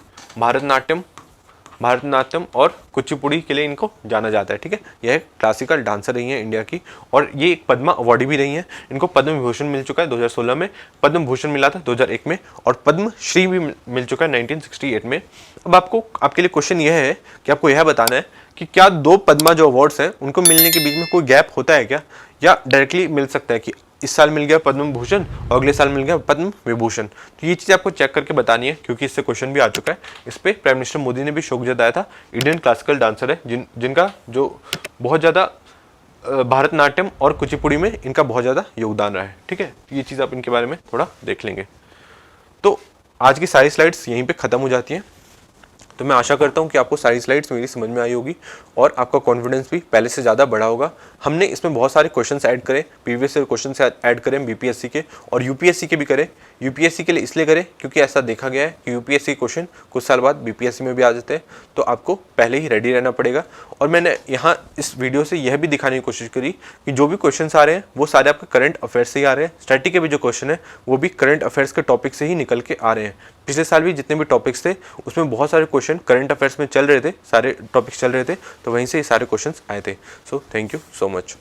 भारतनाट्यम और कुचिपुड़ी के लिए इनको जाना जाता है। ठीक है, यह क्लासिकल डांसर रही हैं इंडिया की, और ये एक पद्मा अवार्डी भी रही हैं। इनको पद्म विभूषण मिल चुका है 2016 में, पद्म भूषण मिला था 2001 में, और पद्म श्री भी मिल चुका है 1968 में। अब आपके लिए क्वेश्चन यह है कि आपको यह बताना है कि क्या 2 पद्मा जो अवार्ड्स हैं उनको मिलने के बीच में कोई गैप होता है क्या, या डायरेक्टली मिल सकता है कि इस साल मिल गया पद्म भूषण और अगले साल मिल गया पद्म विभूषण। तो ये चीज़ आपको चेक करके बतानी है, क्योंकि इससे क्वेश्चन भी आ चुका है। इस पे प्राइम मिनिस्टर मोदी ने भी शोक जताया था। इंडियन क्लासिकल डांसर है जिनका जो बहुत ज़्यादा भारतनाट्यम और कुचिपुड़ी में इनका बहुत ज़्यादा योगदान रहा है। ठीक है, ये चीज़ आप इनके बारे में थोड़ा देख लेंगे। तो आज की सारी स्लाइड्स यहीं पर ख़त्म हो जाती हैं। तो मैं आशा करता हूं कि आपको सारी स्लाइड्स मेरी समझ में आई होगी और आपका कॉन्फिडेंस भी पहले से ज़्यादा बढ़ा होगा। हमने इसमें बहुत सारे क्वेश्चंस ऐड करें, प्रीवियस ईयर क्वेश्चंस ऐड करें बीपीएससी के, और यूपीएससी के भी करें। यूपीएससी के लिए इसलिए करें क्योंकि ऐसा देखा गया है कि यूपीएससी क्वेश्चन कुछ साल बाद बीपीएससी में भी आ जाते हैं, तो आपको पहले ही रेडी रहना पड़ेगा। और मैंने यहाँ इस वीडियो से यह भी दिखाने की कोशिश करी कि जो भी क्वेश्चन आ रहे हैं वो सारे आपके करंट अफेयर्स से ही आ रहे हैं। स्टैटिक के भी जो क्वेश्चन है वो भी करंट अफेयर्स के टॉपिक से ही निकल के आ रहे हैं। पिछले साल भी जितने भी टॉपिक्स थे उसमें बहुत सारे क्वेश्चन करंट अफेयर्स में चल रहे थे, सारे टॉपिक्स चल रहे थे, तो वहीं से ये सारे क्वेश्चंस आए थे। So thank you so much.